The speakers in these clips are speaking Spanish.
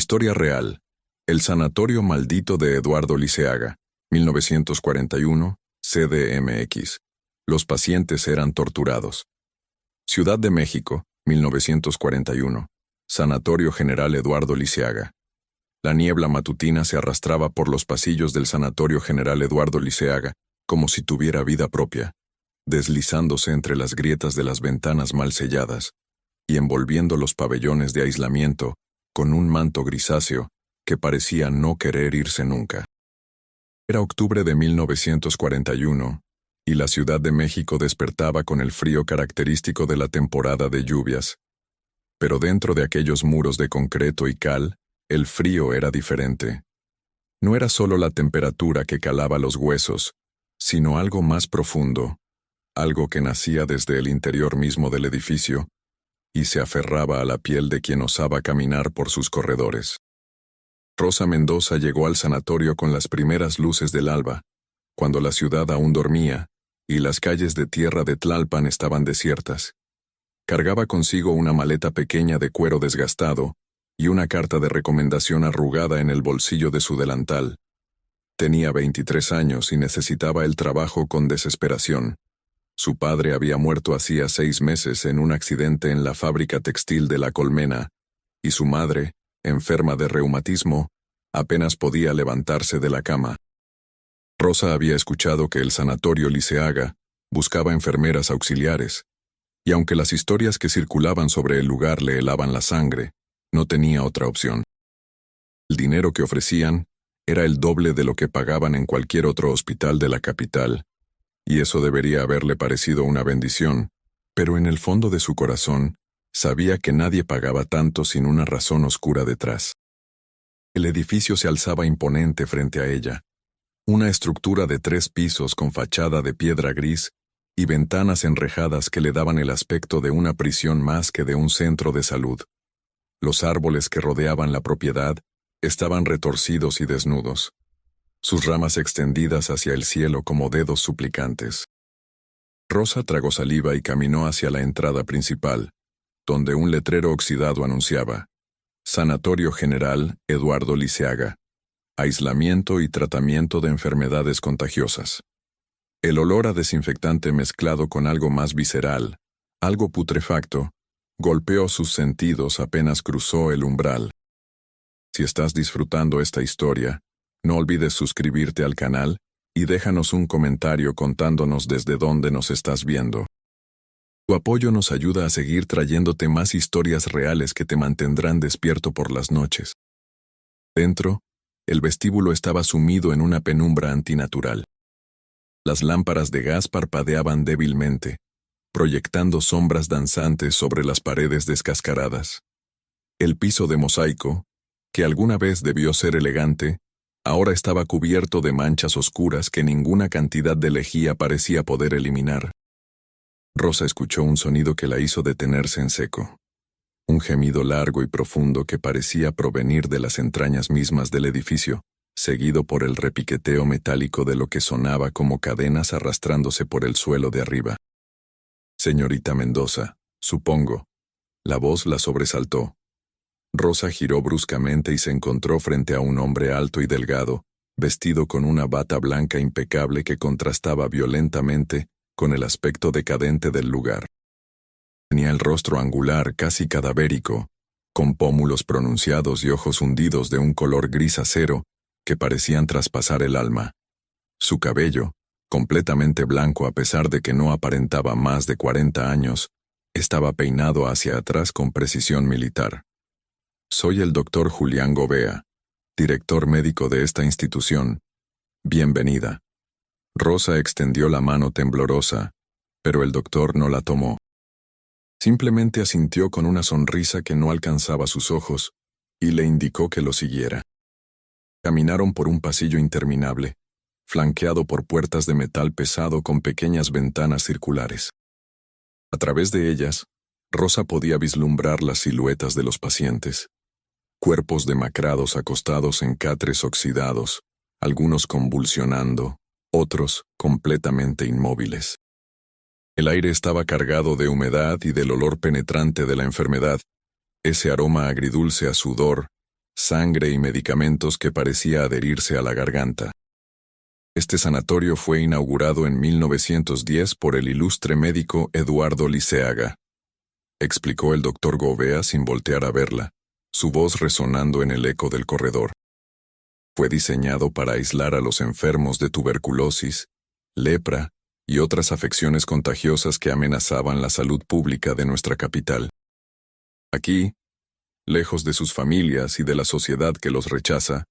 Historia real. El sanatorio maldito de Eduardo Liceaga, 1941, CDMX. Los pacientes eran torturados. Ciudad de México, 1941. Sanatorio General Eduardo Liceaga. La niebla matutina se arrastraba por los pasillos del Sanatorio General Eduardo Liceaga, como si tuviera vida propia, deslizándose entre las grietas de las ventanas mal selladas y envolviendo los pabellones de aislamiento con un manto grisáceo que parecía no querer irse nunca. Era octubre de 1941, y la Ciudad de México despertaba con el frío característico de la temporada de lluvias. Pero dentro de aquellos muros de concreto y cal, el frío era diferente. No era solo la temperatura que calaba los huesos, sino algo más profundo, algo que nacía desde el interior mismo del edificio y se aferraba a la piel de quien osaba caminar por sus corredores. Rosa Mendoza llegó al sanatorio con las primeras luces del alba, cuando la ciudad aún dormía y las calles de tierra de Tlalpan estaban desiertas. Cargaba consigo una maleta pequeña de cuero desgastado y una carta de recomendación arrugada en el bolsillo de su delantal. Tenía 23 años y necesitaba el trabajo con desesperación. Su padre había muerto hacía 6 meses en un accidente en la fábrica textil de La Colmena, y su madre, enferma de reumatismo, apenas podía levantarse de la cama. Rosa había escuchado que el sanatorio Liceaga buscaba enfermeras auxiliares, y aunque las historias que circulaban sobre el lugar le helaban la sangre, no tenía otra opción. El dinero que ofrecían era el doble de lo que pagaban en cualquier otro hospital de la capital, y eso debería haberle parecido una bendición, pero en el fondo de su corazón sabía que nadie pagaba tanto sin una razón oscura detrás. El edificio se alzaba imponente frente a ella, una estructura de 3 pisos con fachada de piedra gris y ventanas enrejadas que le daban el aspecto de una prisión más que de un centro de salud. Los árboles que rodeaban la propiedad estaban retorcidos y desnudos, sus ramas extendidas hacia el cielo como dedos suplicantes. Rosa tragó saliva y caminó hacia la entrada principal, donde un letrero oxidado anunciaba: Sanatorio General Eduardo Liceaga. Aislamiento y tratamiento de enfermedades contagiosas. El olor a desinfectante mezclado con algo más visceral, algo putrefacto, golpeó sus sentidos apenas cruzó el umbral. Si estás disfrutando esta historia, no olvides suscribirte al canal y déjanos un comentario contándonos desde dónde nos estás viendo. Tu apoyo nos ayuda a seguir trayéndote más historias reales que te mantendrán despierto por las noches. Dentro, el vestíbulo estaba sumido en una penumbra antinatural. Las lámparas de gas parpadeaban débilmente, proyectando sombras danzantes sobre las paredes descascaradas. El piso de mosaico, que alguna vez debió ser elegante, ahora estaba cubierto de manchas oscuras que ninguna cantidad de lejía parecía poder eliminar. Rosa escuchó un sonido que la hizo detenerse en seco. Un gemido largo y profundo que parecía provenir de las entrañas mismas del edificio, seguido por el repiqueteo metálico de lo que sonaba como cadenas arrastrándose por el suelo de arriba. Señorita Mendoza, supongo. La voz la sobresaltó. Rosa giró bruscamente y se encontró frente a un hombre alto y delgado, vestido con una bata blanca impecable que contrastaba violentamente con el aspecto decadente del lugar. Tenía el rostro angular, casi cadavérico, con pómulos pronunciados y ojos hundidos de un color gris acero que parecían traspasar el alma. Su cabello, completamente blanco a pesar de que no aparentaba más de 40 años, estaba peinado hacia atrás con precisión militar. Soy el doctor Julián Gobea, director médico de esta institución. Bienvenida. Rosa extendió la mano temblorosa, pero el doctor no la tomó. Simplemente asintió con una sonrisa que no alcanzaba sus ojos y le indicó que lo siguiera. Caminaron por un pasillo interminable, flanqueado por puertas de metal pesado con pequeñas ventanas circulares. A través de ellas, Rosa podía vislumbrar las siluetas de los pacientes. Cuerpos demacrados acostados en catres oxidados, algunos convulsionando, otros completamente inmóviles. El aire estaba cargado de humedad y del olor penetrante de la enfermedad, ese aroma agridulce a sudor, sangre y medicamentos que parecía adherirse a la garganta. Este sanatorio fue inaugurado en 1910 por el ilustre médico Eduardo Liceaga, explicó el doctor Gobea sin voltear a verla, su voz resonando en el eco del corredor. Fue diseñado para aislar a los enfermos de tuberculosis, lepra y otras afecciones contagiosas que amenazaban la salud pública de nuestra capital. Aquí, lejos de sus familias y de la sociedad que los rechaza,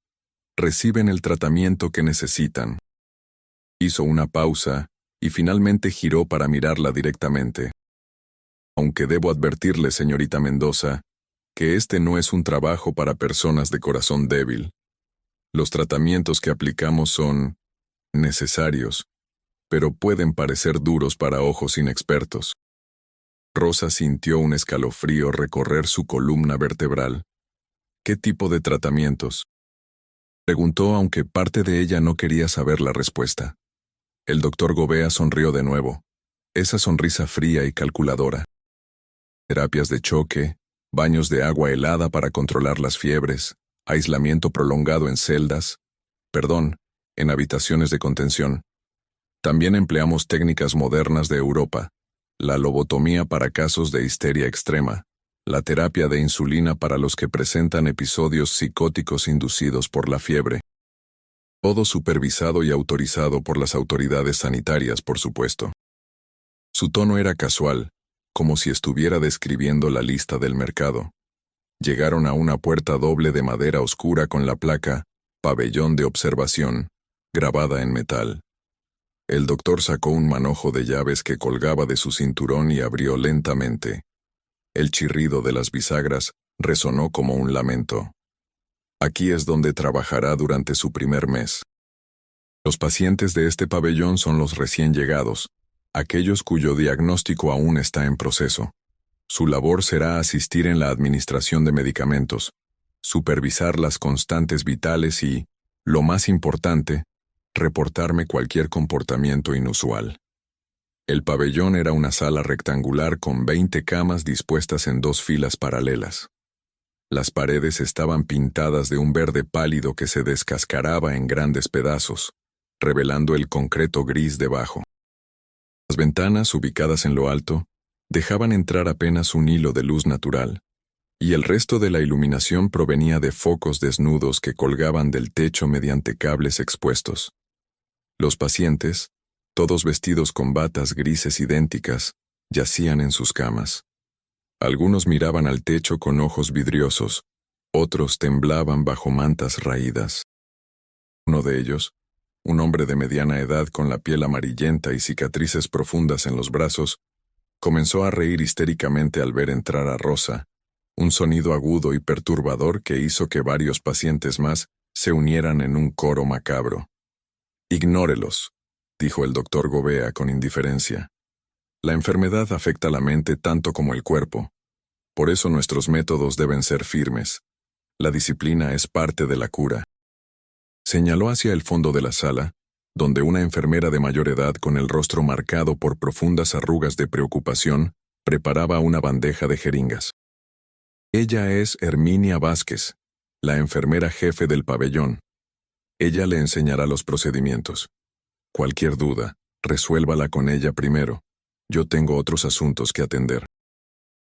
reciben el tratamiento que necesitan. Hizo una pausa y finalmente giró para mirarla directamente. Aunque debo advertirle, señorita Mendoza, que este no es un trabajo para personas de corazón débil. Los tratamientos que aplicamos son necesarios, pero pueden parecer duros para ojos inexpertos. Rosa sintió un escalofrío recorrer su columna vertebral. ¿Qué tipo de tratamientos?, preguntó, aunque parte de ella no quería saber la respuesta. El doctor Gobea sonrió de nuevo, esa sonrisa fría y calculadora. Terapias de choque, baños de agua helada para controlar las fiebres, aislamiento prolongado en celdas, en habitaciones de contención. También empleamos técnicas modernas de Europa, la lobotomía para casos de histeria extrema, la terapia de insulina para los que presentan episodios psicóticos inducidos por la fiebre. Todo supervisado y autorizado por las autoridades sanitarias, por supuesto. Su tono era casual, como si estuviera describiendo la lista del mercado. Llegaron a una puerta doble de madera oscura con la placa «Pabellón de observación», grabada en metal. El doctor sacó un manojo de llaves que colgaba de su cinturón y abrió lentamente. El chirrido de las bisagras resonó como un lamento. Aquí es donde trabajará durante su primer mes. Los pacientes de este pabellón son los recién llegados, aquellos cuyo diagnóstico aún está en proceso. Su labor será asistir en la administración de medicamentos, supervisar las constantes vitales y, lo más importante, reportarme cualquier comportamiento inusual. El pabellón era una sala rectangular con 20 camas dispuestas en 2 filas paralelas. Las paredes estaban pintadas de un verde pálido que se descascaraba en grandes pedazos, revelando el concreto gris debajo. Las ventanas, ubicadas en lo alto, dejaban entrar apenas un hilo de luz natural, y el resto de la iluminación provenía de focos desnudos que colgaban del techo mediante cables expuestos. Los pacientes, todos vestidos con batas grises idénticas, yacían en sus camas. Algunos miraban al techo con ojos vidriosos, otros temblaban bajo mantas raídas. Uno de ellos, un hombre de mediana edad con la piel amarillenta y cicatrices profundas en los brazos, comenzó a reír histéricamente al ver entrar a Rosa, un sonido agudo y perturbador que hizo que varios pacientes más se unieran en un coro macabro. «Ignórelos», dijo el doctor Gobea con indiferencia. «La enfermedad afecta la mente tanto como el cuerpo. Por eso nuestros métodos deben ser firmes. La disciplina es parte de la cura». Señaló hacia el fondo de la sala, donde una enfermera de mayor edad con el rostro marcado por profundas arrugas de preocupación preparaba una bandeja de jeringas. «Ella es Herminia Vázquez, la enfermera jefe del pabellón. Ella le enseñará los procedimientos. Cualquier duda, resuélvala con ella primero. Yo tengo otros asuntos que atender».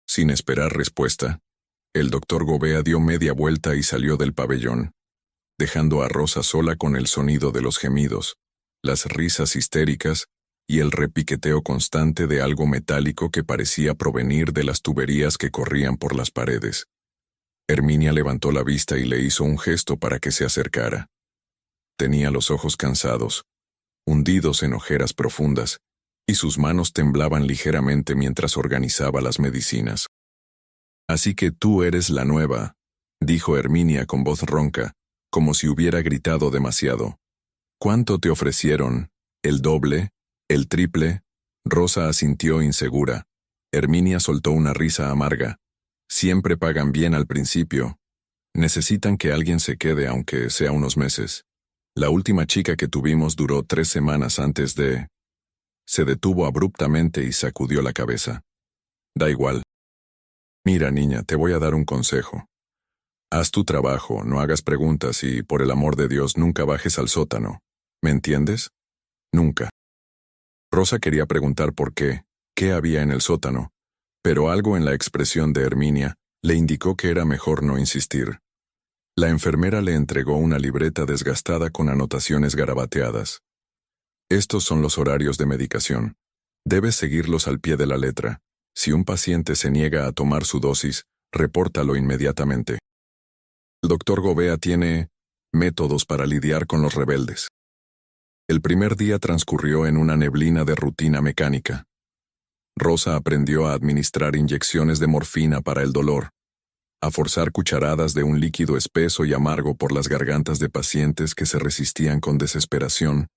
Sin esperar respuesta, el doctor Gobea dio media vuelta y salió del pabellón, dejando a Rosa sola con el sonido de los gemidos, las risas histéricas y el repiqueteo constante de algo metálico que parecía provenir de las tuberías que corrían por las paredes. Herminia levantó la vista y le hizo un gesto para que se acercara. Tenía los ojos cansados, hundidos en ojeras profundas, y sus manos temblaban ligeramente mientras organizaba las medicinas. «Así que tú eres la nueva», dijo Herminia con voz ronca, como si hubiera gritado demasiado. «¿Cuánto te ofrecieron? ¿El doble? ¿El triple?» Rosa asintió insegura. Herminia soltó una risa amarga. «Siempre pagan bien al principio. Necesitan que alguien se quede aunque sea unos meses. La última chica que tuvimos duró 3 semanas antes de...» Se detuvo abruptamente y sacudió la cabeza. «Da igual. Mira, niña, te voy a dar un consejo. Haz tu trabajo, no hagas preguntas y, por el amor de Dios, nunca bajes al sótano. ¿Me entiendes? Nunca. Rosa quería preguntar por qué había en el sótano, pero algo en la expresión de Herminia le indicó que era mejor no insistir. La enfermera le entregó una libreta desgastada con anotaciones garabateadas. Estos son los horarios de medicación. Debes seguirlos al pie de la letra. Si un paciente se niega a tomar su dosis, repórtalo inmediatamente. El doctor Gobea tiene métodos para lidiar con los rebeldes. El primer día transcurrió en una neblina de rutina mecánica. Rosa aprendió a administrar inyecciones de morfina para el dolor, a forzar cucharadas de un líquido espeso y amargo por las gargantas de pacientes que se resistían con desesperación,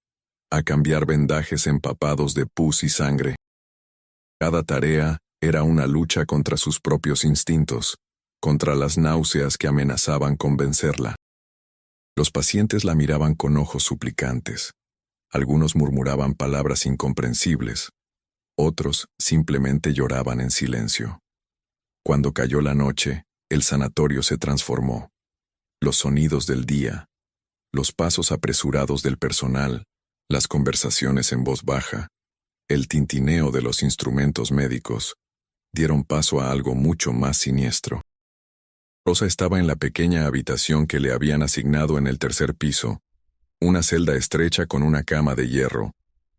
a cambiar vendajes empapados de pus y sangre. Cada tarea era una lucha contra sus propios instintos, contra las náuseas que amenazaban con vencerla. Los pacientes la miraban con ojos suplicantes. Algunos murmuraban palabras incomprensibles. Otros simplemente lloraban en silencio. Cuando cayó la noche, el sanatorio se transformó. Los sonidos del día, los pasos apresurados del personal, las conversaciones en voz baja, el tintineo de los instrumentos médicos, dieron paso a algo mucho más siniestro. Rosa estaba en la pequeña habitación que le habían asignado en el tercer piso, una celda estrecha con una cama de hierro,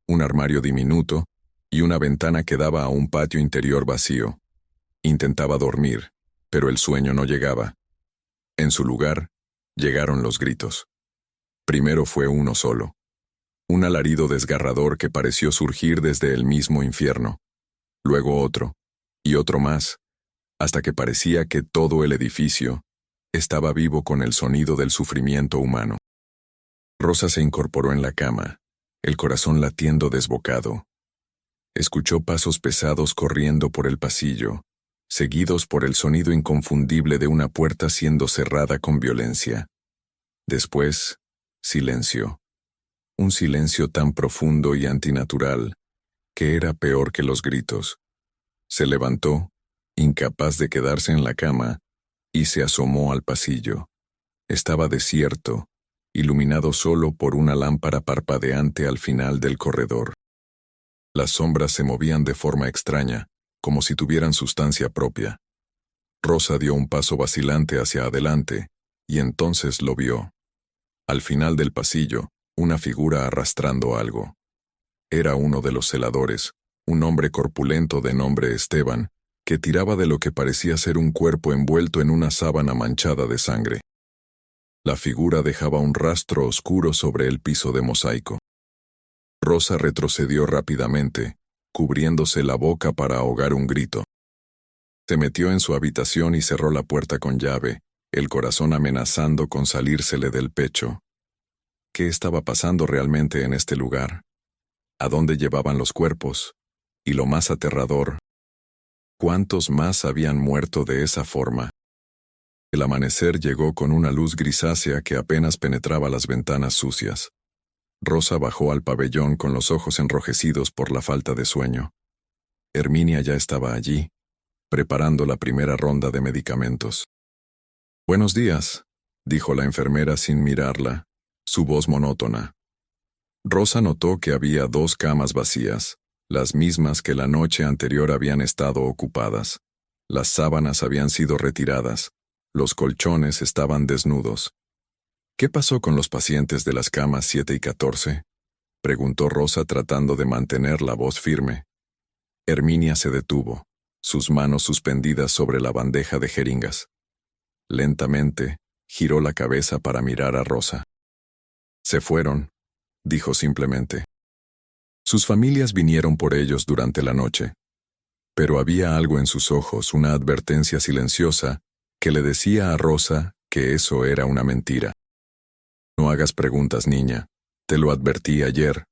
un armario diminuto y una ventana que daba a un patio interior vacío. Intentaba dormir, pero el sueño no llegaba. En su lugar, llegaron los gritos. Primero fue uno solo. Un alarido desgarrador que pareció surgir desde el mismo infierno. Luego otro, y otro más, hasta que parecía que todo el edificio estaba vivo con el sonido del sufrimiento humano. Rosa se incorporó en la cama, el corazón latiendo desbocado. Escuchó pasos pesados corriendo por el pasillo, seguidos por el sonido inconfundible de una puerta siendo cerrada con violencia. Después, silencio. Un silencio tan profundo y antinatural que era peor que los gritos. Se levantó, incapaz de quedarse en la cama, y se asomó al pasillo. Estaba desierto, iluminado solo por una lámpara parpadeante al final del corredor. Las sombras se movían de forma extraña, como si tuvieran sustancia propia. Rosa dio un paso vacilante hacia adelante, y entonces lo vio. Al final del pasillo, una figura arrastrando algo. Era uno de los celadores, un hombre corpulento de nombre Esteban, que tiraba de lo que parecía ser un cuerpo envuelto en una sábana manchada de sangre. La figura dejaba un rastro oscuro sobre el piso de mosaico. Rosa retrocedió rápidamente, cubriéndose la boca para ahogar un grito. Se metió en su habitación y cerró la puerta con llave, el corazón amenazando con salírsele del pecho. ¿Qué estaba pasando realmente en este lugar? ¿A dónde llevaban los cuerpos? Y lo más aterrador, ¿cuántos más habían muerto de esa forma? El amanecer llegó con una luz grisácea que apenas penetraba las ventanas sucias. Rosa bajó al pabellón con los ojos enrojecidos por la falta de sueño. Herminia ya estaba allí, preparando la primera ronda de medicamentos. «Buenos días», dijo la enfermera sin mirarla, su voz monótona. Rosa notó que había 2 camas vacías, las mismas que la noche anterior habían estado ocupadas. Las sábanas habían sido retiradas, los colchones estaban desnudos. «¿Qué pasó con los pacientes de las camas 7 y 14?» preguntó Rosa tratando de mantener la voz firme. Herminia se detuvo, sus manos suspendidas sobre la bandeja de jeringas. Lentamente, giró la cabeza para mirar a Rosa. «Se fueron», dijo simplemente. Sus familias vinieron por ellos durante la noche. Pero había algo en sus ojos, una advertencia silenciosa, que le decía a Rosa que eso era una mentira. «No hagas preguntas, niña. Te lo advertí ayer.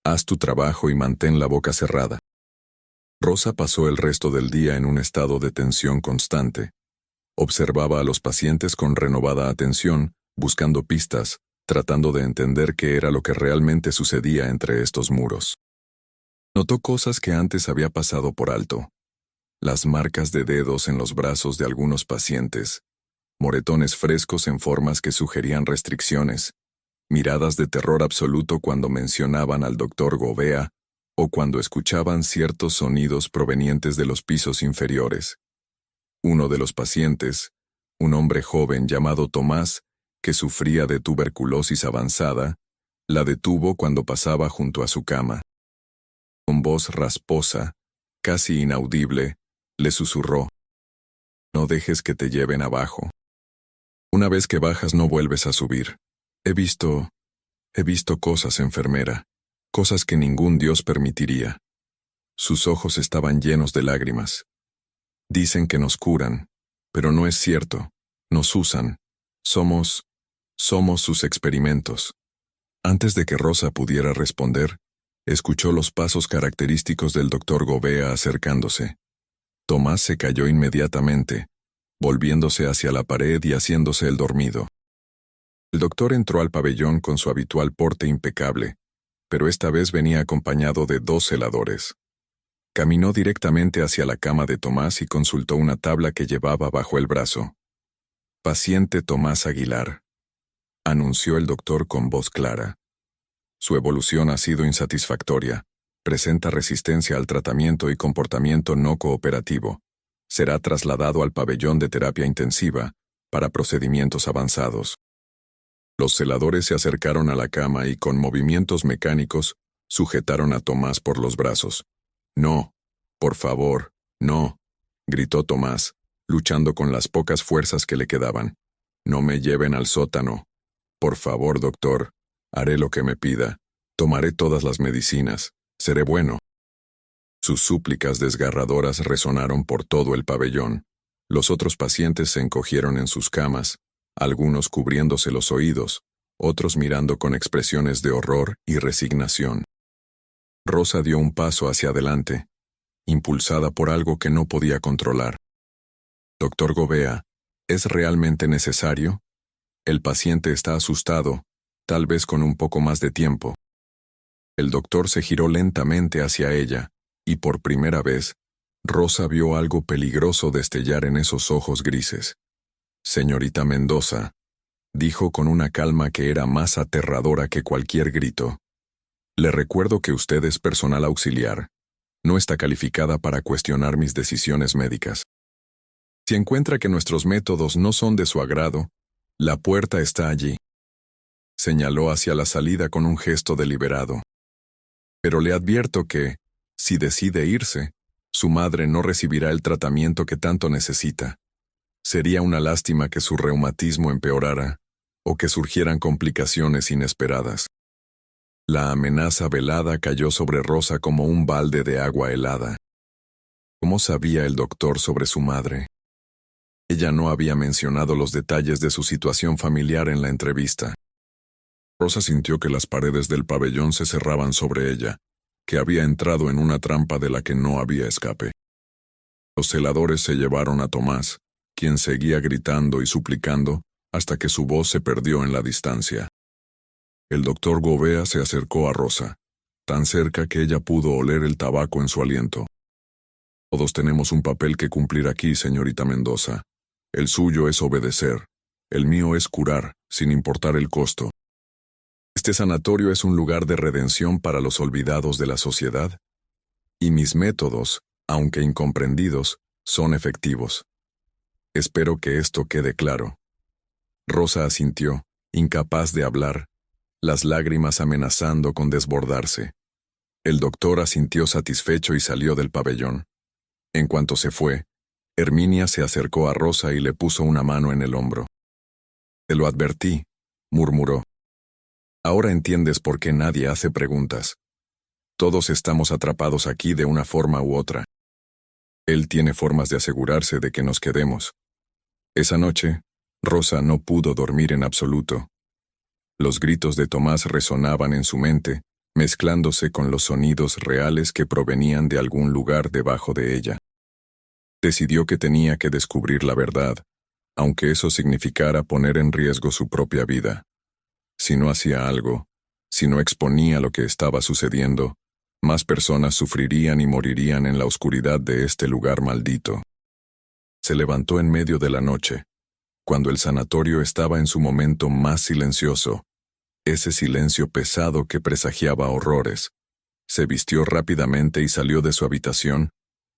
Haz tu trabajo y mantén la boca cerrada». Rosa pasó el resto del día en un estado de tensión constante. Observaba a los pacientes con renovada atención, buscando pistas, tratando de entender qué era lo que realmente sucedía entre estos muros. Notó cosas que antes había pasado por alto. Las marcas de dedos en los brazos de algunos pacientes, moretones frescos en formas que sugerían restricciones, miradas de terror absoluto cuando mencionaban al doctor Gouveia o cuando escuchaban ciertos sonidos provenientes de los pisos inferiores. Uno de los pacientes, un hombre joven llamado Tomás, que sufría de tuberculosis avanzada, la detuvo cuando pasaba junto a su cama. Con voz rasposa, casi inaudible, le susurró: «No dejes que te lleven abajo. Una vez que bajas no vuelves a subir. He visto cosas, enfermera, cosas que ningún Dios permitiría». Sus ojos estaban llenos de lágrimas. «Dicen que nos curan, pero no es cierto. Nos usan. Somos sus experimentos». Antes de que Rosa pudiera responder, escuchó los pasos característicos del doctor Gouveia acercándose. Tomás se cayó inmediatamente, volviéndose hacia la pared y haciéndose el dormido. El doctor entró al pabellón con su habitual porte impecable, pero esta vez venía acompañado de 2 celadores. Caminó directamente hacia la cama de Tomás y consultó una tabla que llevaba bajo el brazo. «Paciente Tomás Aguilar», anunció el doctor con voz clara. «Su evolución ha sido insatisfactoria. Presenta resistencia al tratamiento y comportamiento no cooperativo. Será trasladado al pabellón de terapia intensiva para procedimientos avanzados». Los celadores se acercaron a la cama y con movimientos mecánicos sujetaron a Tomás por los brazos. «No, por favor, no», gritó Tomás, luchando con las pocas fuerzas que le quedaban. «No me lleven al sótano. Por favor, doctor, haré lo que me pida. Tomaré todas las medicinas. Seré bueno». Sus súplicas desgarradoras resonaron por todo el pabellón. Los otros pacientes se encogieron en sus camas, algunos cubriéndose los oídos, otros mirando con expresiones de horror y resignación. Rosa dio un paso hacia adelante, impulsada por algo que no podía controlar. «Doctor Gouveia, ¿es realmente necesario? El paciente está asustado, tal vez con un poco más de tiempo». El doctor se giró lentamente hacia ella, y por primera vez, Rosa vio algo peligroso destellar en esos ojos grises. «Señorita Mendoza», dijo con una calma que era más aterradora que cualquier grito, «le recuerdo que usted es personal auxiliar. No está calificada para cuestionar mis decisiones médicas. Si encuentra que nuestros métodos no son de su agrado, la puerta está allí». Señaló hacia la salida con un gesto deliberado. «Pero le advierto que, si decide irse, su madre no recibirá el tratamiento que tanto necesita. Sería una lástima que su reumatismo empeorara o que surgieran complicaciones inesperadas». La amenaza velada cayó sobre Rosa como un balde de agua helada. ¿Cómo sabía el doctor sobre su madre? Ella no había mencionado los detalles de su situación familiar en la entrevista. Rosa sintió que las paredes del pabellón se cerraban sobre ella, que había entrado en una trampa de la que no había escape. Los celadores se llevaron a Tomás, quien seguía gritando y suplicando hasta que su voz se perdió en la distancia. El doctor Gouveia se acercó a Rosa, tan cerca que ella pudo oler el tabaco en su aliento. «Todos tenemos un papel que cumplir aquí, señorita Mendoza. El suyo es obedecer, el mío es curar, sin importar el costo. Este sanatorio es un lugar de redención para los olvidados de la sociedad, y mis métodos, aunque incomprendidos, son efectivos. Espero que esto quede claro». Rosa asintió, incapaz de hablar, las lágrimas amenazando con desbordarse. El doctor asintió satisfecho y salió del pabellón. En cuanto se fue, Herminia se acercó a Rosa y le puso una mano en el hombro. «Te lo advertí», murmuró. «Ahora entiendes por qué nadie hace preguntas. Todos estamos atrapados aquí de una forma u otra. Él tiene formas de asegurarse de que nos quedemos». Esa noche, Rosa no pudo dormir en absoluto. Los gritos de Tomás resonaban en su mente, mezclándose con los sonidos reales que provenían de algún lugar debajo de ella. Decidió que tenía que descubrir la verdad, aunque eso significara poner en riesgo su propia vida. Si no hacía algo, si no exponía lo que estaba sucediendo, más personas sufrirían y morirían en la oscuridad de este lugar maldito. Se levantó en medio de la noche. cuando el sanatorio estaba en su momento más silencioso, ese silencio pesado que presagiaba horrores. Se vistió rápidamente y salió de su habitación,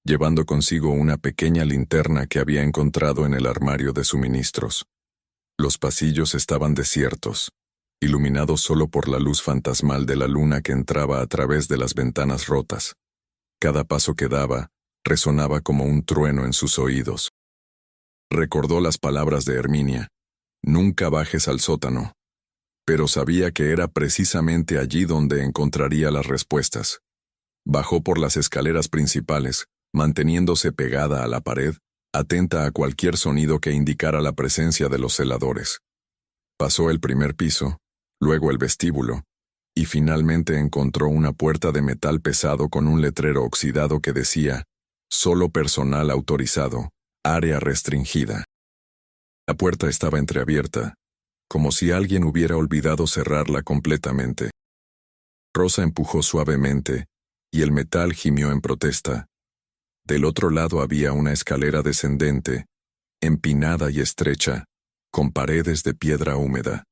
llevando consigo una pequeña linterna que había encontrado en el armario de suministros. Los pasillos estaban desiertos, iluminados solo por la luz fantasmal de la luna que entraba a través de las ventanas rotas. Cada paso que daba resonaba como un trueno en sus oídos. Recordó las palabras de Herminia: «Nunca bajes al sótano», pero sabía que era precisamente allí donde encontraría las respuestas. Bajó por las escaleras principales, manteniéndose pegada a la pared, atenta a cualquier sonido que indicara la presencia de los celadores. Pasó el primer piso, luego el vestíbulo, y finalmente encontró una puerta de metal pesado con un letrero oxidado que decía: «Solo personal autorizado, área restringida». La puerta estaba entreabierta, como si alguien hubiera olvidado cerrarla completamente. Rosa empujó suavemente, y el metal gimió en protesta. Del otro lado había una escalera descendente, empinada y estrecha, con paredes de piedra húmeda.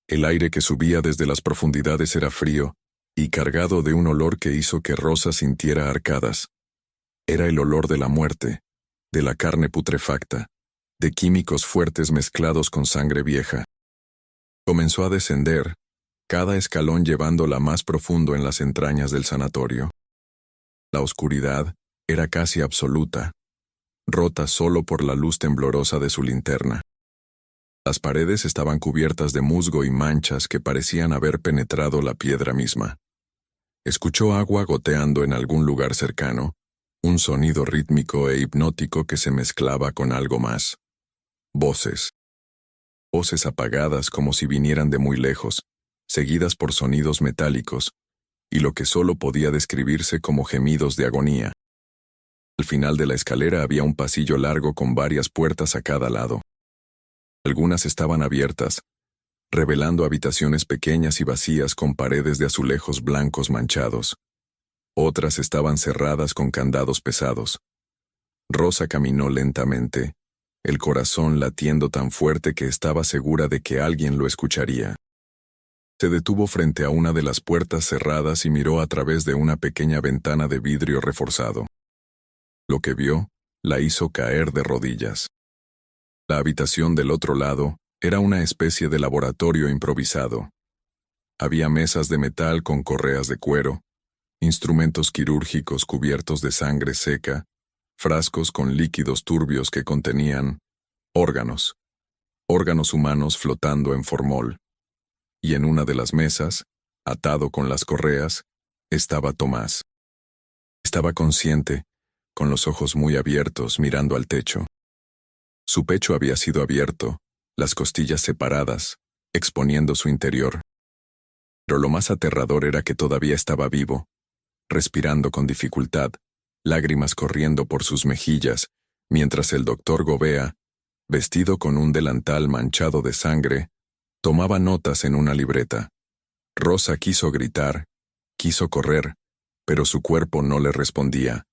El aire que subía desde las profundidades era frío y cargado de un olor que hizo que Rosa sintiera arcadas. Era el olor de la muerte, de la carne putrefacta, de químicos fuertes mezclados con sangre vieja. Comenzó a descender, cada escalón llevándola más profundo en las entrañas del sanatorio. La oscuridad era casi absoluta, rota solo por la luz temblorosa de su linterna. Las paredes estaban cubiertas de musgo y manchas que parecían haber penetrado la piedra misma. Escuchó agua goteando en algún lugar cercano, un sonido rítmico e hipnótico que se mezclaba con algo más. Voces. Voces apagadas como si vinieran de muy lejos, seguidas por sonidos metálicos, y lo que solo podía describirse como gemidos de agonía. Al final de la escalera había un pasillo largo con varias puertas a cada lado. Algunas estaban abiertas, revelando habitaciones pequeñas y vacías con paredes de azulejos blancos manchados. Otras estaban cerradas con candados pesados. Rosa caminó lentamente, el corazón latiendo tan fuerte que estaba segura de que alguien lo escucharía. Se detuvo frente a una de las puertas cerradas y miró a través de una pequeña ventana de vidrio reforzado. Lo que vio la hizo caer de rodillas. La habitación del otro lado era una especie de laboratorio improvisado. Había mesas de metal con correas de cuero, instrumentos quirúrgicos cubiertos de sangre seca, frascos con líquidos turbios que contenían órganos humanos flotando en formol. Y en una de las mesas, atado con las correas, estaba Tomás. Estaba consciente, con los ojos muy abiertos mirando al techo. Su pecho había sido abierto, las costillas separadas, exponiendo su interior. Pero lo más aterrador era que todavía estaba vivo, respirando con dificultad, lágrimas corriendo por sus mejillas, mientras el doctor Gobea, vestido con un delantal manchado de sangre, tomaba notas en una libreta. Rosa quiso gritar, quiso correr, pero su cuerpo no le respondía.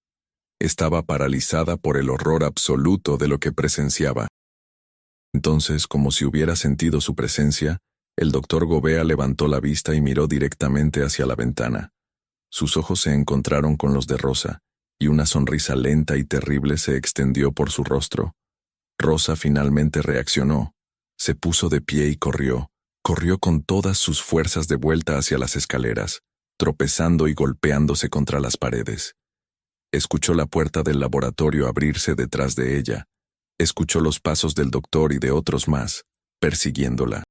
Estaba paralizada por el horror absoluto de lo que presenciaba. Entonces, como si hubiera sentido su presencia, el doctor Gobea levantó la vista y miró directamente hacia la ventana. Sus ojos se encontraron con los de Rosa, y una sonrisa lenta y terrible se extendió por su rostro. Rosa finalmente reaccionó, se puso de pie y corrió con todas sus fuerzas de vuelta hacia las escaleras, tropezando y golpeándose contra las paredes. Escuchó la puerta del laboratorio abrirse detrás de ella. Escuchó los pasos del doctor y de otros más, persiguiéndola.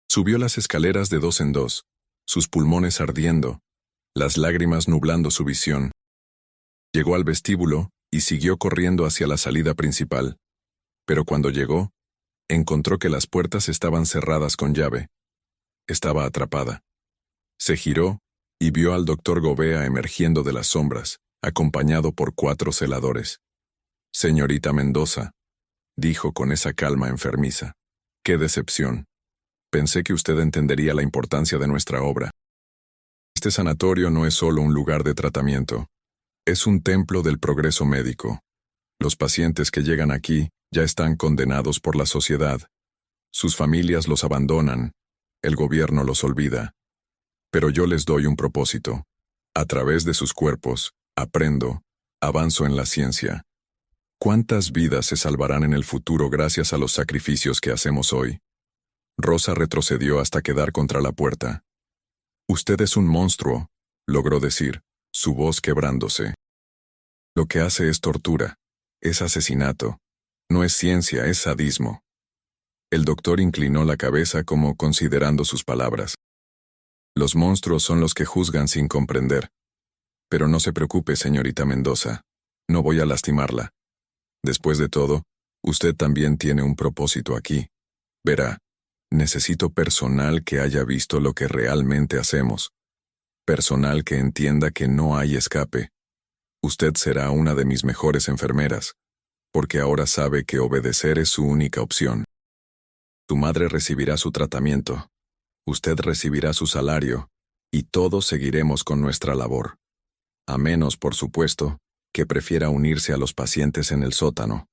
Subió las escaleras de dos en dos, sus pulmones ardiendo, las lágrimas nublando su visión. Llegó al vestíbulo y siguió corriendo hacia la salida principal. Pero cuando llegó, encontró que las puertas estaban cerradas con llave. Estaba atrapada. Se giró y vio al doctor Gobea emergiendo de las sombras, acompañado por 4 celadores. «Señorita Mendoza», dijo con esa calma enfermiza. «Qué decepción. Pensé que usted entendería la importancia de nuestra obra. Este sanatorio no es solo un lugar de tratamiento. Es un templo del progreso médico. Los pacientes que llegan aquí Ya están condenados por la sociedad. Sus familias los abandonan. El gobierno los olvida. Pero yo les doy un propósito. A través de sus cuerpos, aprendo, avanzo en la ciencia. ¿Cuántas vidas se salvarán en el futuro gracias a los sacrificios que hacemos hoy? Rosa retrocedió hasta quedar contra la puerta. Usted es un monstruo, logró decir, su voz quebrándose. Lo que hace es tortura, es asesinato. No es ciencia, es sadismo. El doctor inclinó la cabeza como considerando sus palabras. Los monstruos son los que juzgan sin comprender. Pero no se preocupe, señorita Mendoza. No voy a lastimarla. Después de todo, usted también tiene un propósito aquí. Verá, necesito personal que haya visto lo que realmente hacemos. Personal que entienda que no hay escape. Usted será una de mis mejores enfermeras, porque ahora sabe que obedecer es su única opción. Tu madre recibirá su tratamiento. Usted recibirá su salario, y todos seguiremos con nuestra labor. A menos, por supuesto, que prefiera unirse a los pacientes en el sótano.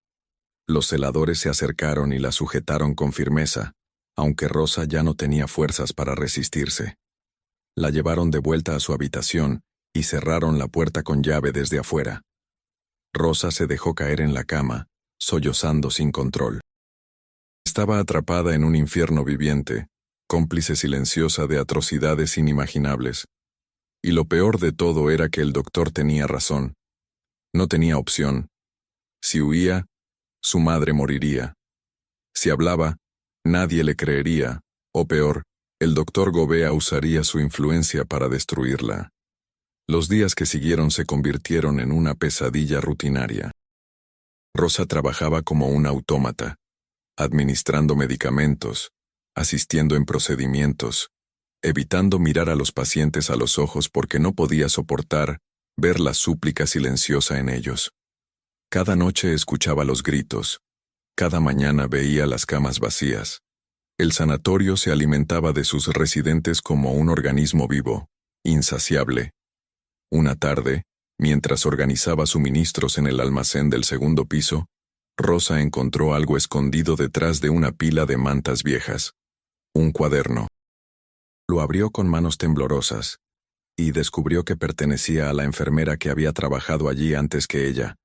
Los celadores se acercaron y la sujetaron con firmeza, aunque Rosa ya no tenía fuerzas para resistirse. La llevaron de vuelta a su habitación y cerraron la puerta con llave desde afuera. Rosa se dejó caer en la cama, sollozando sin control. Estaba atrapada en un infierno viviente, cómplice silenciosa de atrocidades inimaginables. Y lo peor de todo era que el doctor tenía razón. No tenía opción. Si huía, su madre moriría. Si hablaba, nadie le creería, o peor, el doctor Gobea usaría su influencia para destruirla. Los días que siguieron se convirtieron en una pesadilla rutinaria. Rosa trabajaba como un autómata, administrando medicamentos, asistiendo en procedimientos, evitando mirar a los pacientes a los ojos porque no podía soportar ver la súplica silenciosa en ellos. Cada noche escuchaba los gritos, cada mañana veía las camas vacías. El sanatorio se alimentaba de sus residentes como un organismo vivo, insaciable. Una tarde, mientras organizaba suministros en el almacén del segundo piso, Rosa encontró algo escondido detrás de una pila de mantas viejas. Un cuaderno. Lo abrió con manos temblorosas, y descubrió que pertenecía a la enfermera que había trabajado allí antes que ella,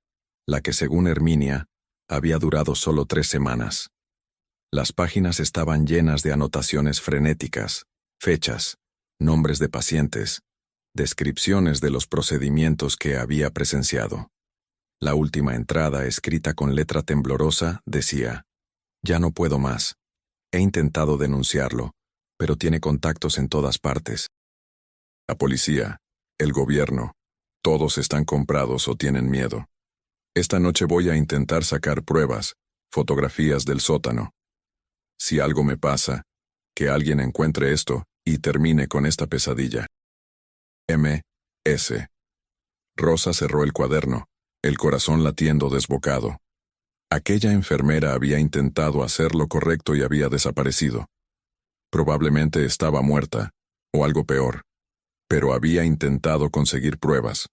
la que según Herminia, había durado solo 3 semanas. Las páginas estaban llenas de anotaciones frenéticas, fechas, nombres de pacientes, descripciones de los procedimientos que había presenciado. La última entrada, escrita con letra temblorosa, decía: «Ya no puedo más. He intentado denunciarlo, pero tiene contactos en todas partes. La policía, el gobierno, todos están comprados o tienen miedo. Esta noche voy a intentar sacar pruebas, fotografías del sótano. Si algo me pasa, que alguien encuentre esto y termine con esta pesadilla. M.S.» Rosa cerró el cuaderno, el corazón latiendo desbocado. Aquella enfermera había intentado hacer lo correcto y había desaparecido. Probablemente estaba muerta, o algo peor, pero había intentado conseguir pruebas.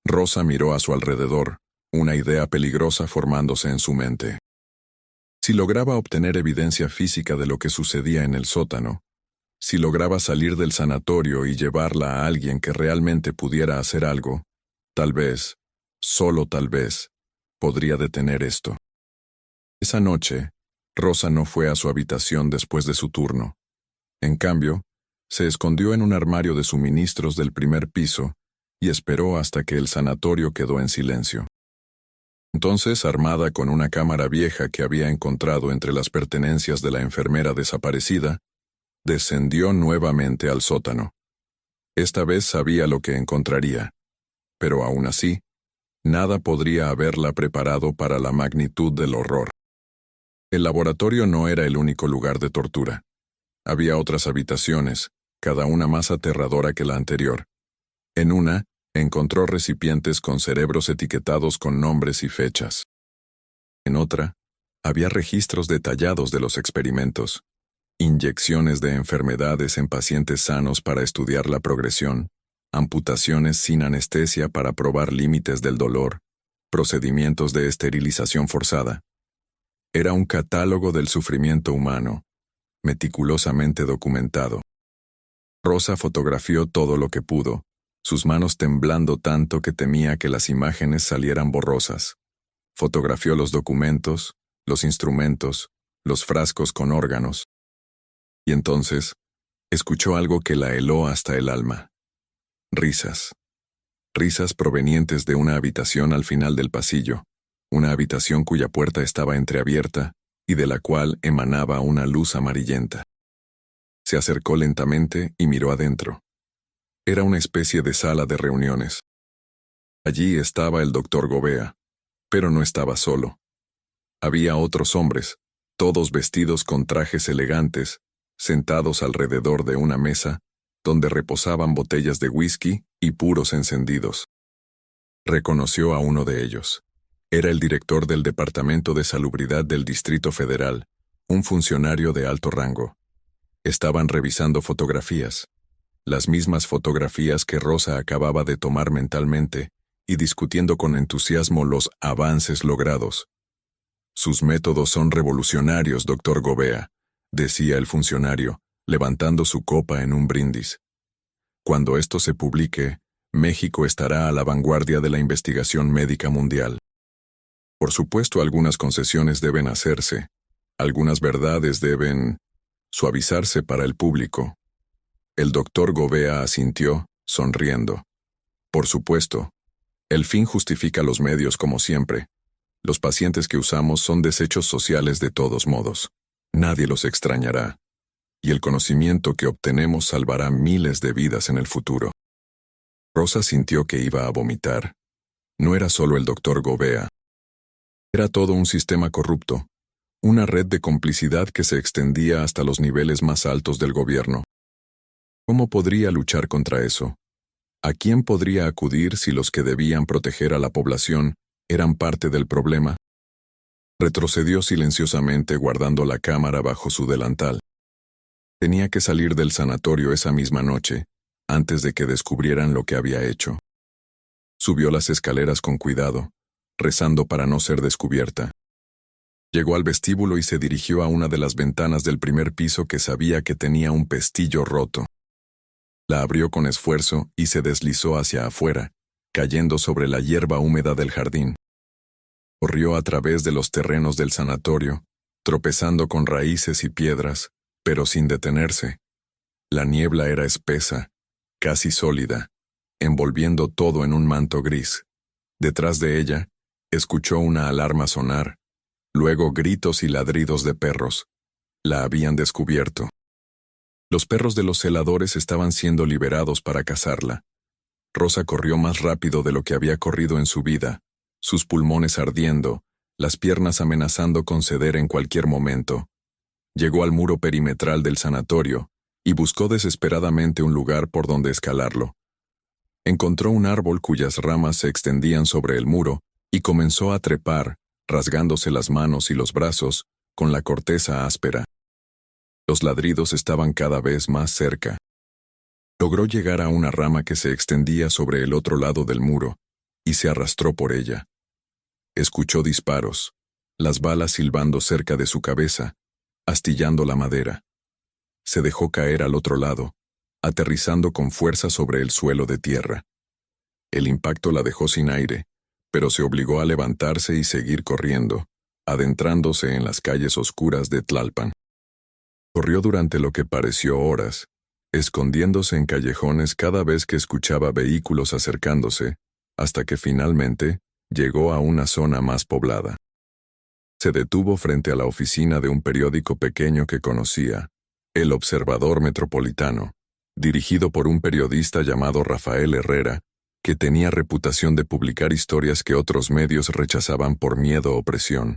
Rosa miró a su alrededor, una idea peligrosa formándose en su mente. Si lograba obtener evidencia física de lo que sucedía en el sótano, si lograba salir del sanatorio y llevarla a alguien que realmente pudiera hacer algo, tal vez, solo tal vez, podría detener esto. Esa noche, Rosa no fue a su habitación después de su turno. En cambio, se escondió en un armario de suministros del primer piso y esperó hasta que el sanatorio quedó en silencio. Entonces, armada con una cámara vieja que había encontrado entre las pertenencias de la enfermera desaparecida, descendió nuevamente al sótano. Esta vez sabía lo que encontraría, pero aún así, nada podría haberla preparado para la magnitud del horror. El laboratorio no era el único lugar de tortura. Había otras habitaciones, cada una más aterradora que la anterior. En una, encontró recipientes con cerebros etiquetados con nombres y fechas. En otra, había registros detallados de los experimentos, inyecciones de enfermedades en pacientes sanos para estudiar la progresión, amputaciones sin anestesia para probar límites del dolor, procedimientos de esterilización forzada. Era un catálogo del sufrimiento humano, meticulosamente documentado. Rosa fotografió todo lo que pudo, sus manos temblando tanto que temía que las imágenes salieran borrosas. Fotografió los documentos, los instrumentos, los frascos con órganos. Y entonces, escuchó algo que la heló hasta el alma. Risas. Risas provenientes de una habitación al final del pasillo, una habitación cuya puerta estaba entreabierta y de la cual emanaba una luz amarillenta. Se acercó lentamente y miró adentro. Era una especie de sala de reuniones. Allí estaba el doctor Gobea, pero no estaba solo. Había otros hombres, todos vestidos con trajes elegantes, sentados alrededor de una mesa, donde reposaban botellas de whisky y puros encendidos. Reconoció a uno de ellos. Era el director del Departamento de Salubridad del Distrito Federal, un funcionario de alto rango. Estaban revisando fotografías, las mismas fotografías que Rosa acababa de tomar mentalmente, y discutiendo con entusiasmo los avances logrados. Sus métodos son revolucionarios, doctor Gobea, decía el funcionario, levantando su copa en un brindis. Cuando esto se publique, México estará a la vanguardia de la investigación médica mundial. Por supuesto, algunas concesiones deben hacerse, algunas verdades deben suavizarse para el público. El doctor Gobea asintió, sonriendo. Por supuesto, el fin justifica los medios como siempre. Los pacientes que usamos son desechos sociales de todos modos. Nadie los extrañará. Y el conocimiento que obtenemos salvará miles de vidas en el futuro. Rosa sintió que iba a vomitar. No era solo el doctor Gobea. Era todo un sistema corrupto, una red de complicidad que se extendía hasta los niveles más altos del gobierno. ¿Cómo podría luchar contra eso? ¿A quién podría acudir si los que debían proteger a la población eran parte del problema? Retrocedió silenciosamente guardando la cámara bajo su delantal. Tenía que salir del sanatorio esa misma noche, antes de que descubrieran lo que había hecho. Subió las escaleras con cuidado, rezando para no ser descubierta. Llegó al vestíbulo y se dirigió a una de las ventanas del primer piso que sabía que tenía un pestillo roto. La abrió con esfuerzo y se deslizó hacia afuera, cayendo sobre la hierba húmeda del jardín. Corrió a través de los terrenos del sanatorio, tropezando con raíces y piedras, pero sin detenerse. La niebla era espesa, casi sólida, envolviendo todo en un manto gris. Detrás de ella, escuchó una alarma sonar, luego gritos y ladridos de perros. La habían descubierto. Los perros de los celadores estaban siendo liberados para cazarla. Rosa corrió más rápido de lo que había corrido en su vida, sus pulmones ardiendo, las piernas amenazando con ceder en cualquier momento. Llegó al muro perimetral del sanatorio y buscó desesperadamente un lugar por donde escalarlo. Encontró un árbol cuyas ramas se extendían sobre el muro y comenzó a trepar, rasgándose las manos y los brazos, con la corteza áspera. Los ladridos estaban cada vez más cerca. Logró llegar a una rama que se extendía sobre el otro lado del muro, y se arrastró por ella. Escuchó disparos, las balas silbando cerca de su cabeza, astillando la madera. Se dejó caer al otro lado, aterrizando con fuerza sobre el suelo de tierra. El impacto la dejó sin aire, pero se obligó a levantarse y seguir corriendo, adentrándose en las calles oscuras de Tlalpan. Corrió durante lo que pareció horas, escondiéndose en callejones cada vez que escuchaba vehículos acercándose, hasta que finalmente llegó a una zona más poblada. Se detuvo frente a la oficina de un periódico pequeño que conocía, El Observador Metropolitano, dirigido por un periodista llamado Rafael Herrera, que tenía reputación de publicar historias que otros medios rechazaban por miedo o presión.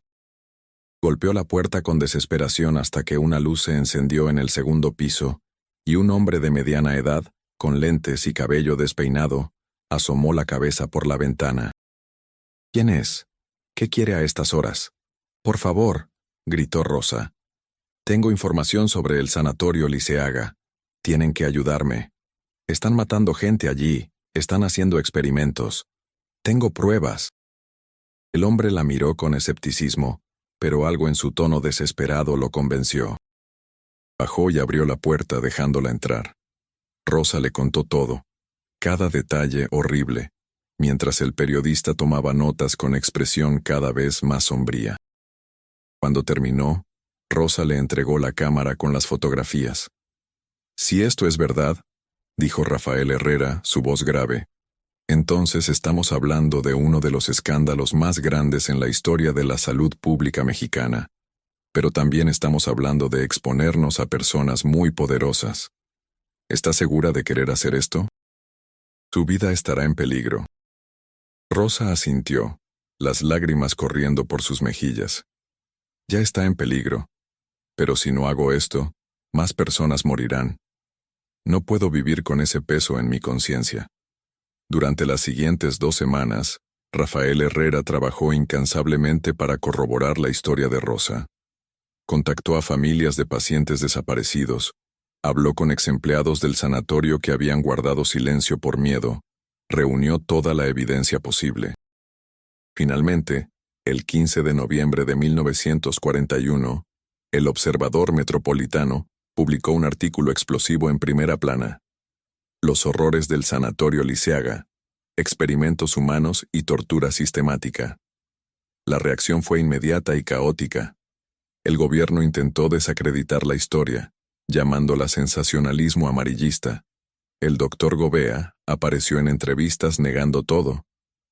Golpeó la puerta con desesperación hasta que una luz se encendió en el segundo piso, y un hombre de mediana edad, con lentes y cabello despeinado, asomó la cabeza por la ventana. «¿Quién es? ¿Qué quiere a estas horas?» «Por favor», gritó Rosa. «Tengo información sobre el sanatorio Liceaga. Tienen que ayudarme. Están matando gente allí, están haciendo experimentos. Tengo pruebas». El hombre la miró con escepticismo, pero algo en su tono desesperado lo convenció. Bajó y abrió la puerta dejándola entrar. Rosa le contó todo, cada detalle horrible, mientras el periodista tomaba notas con expresión cada vez más sombría. Cuando terminó, Rosa le entregó la cámara con las fotografías. «Si esto es verdad», dijo Rafael Herrera, su voz grave, «entonces estamos hablando de uno de los escándalos más grandes en la historia de la salud pública mexicana. Pero también estamos hablando de exponernos a personas muy poderosas. ¿Está segura de querer hacer esto? Su vida estará en peligro». Rosa asintió, las lágrimas corriendo por sus mejillas. «Ya está en peligro. Pero si no hago esto, más personas morirán. No puedo vivir con ese peso en mi conciencia». Durante las siguientes 2 semanas, Rafael Herrera trabajó incansablemente para corroborar la historia de Rosa. Contactó a familias de pacientes desaparecidos, habló con exempleados del sanatorio que habían guardado silencio por miedo, reunió toda la evidencia posible. Finalmente, el 15 de noviembre de 1941, el Observador Metropolitano publicó un artículo explosivo en primera plana: «Los horrores del Sanatorio Liceaga, experimentos humanos y tortura sistemática». La reacción fue inmediata y caótica. El gobierno intentó desacreditar la historia, llamándola sensacionalismo amarillista. El doctor Gobea apareció en entrevistas negando todo,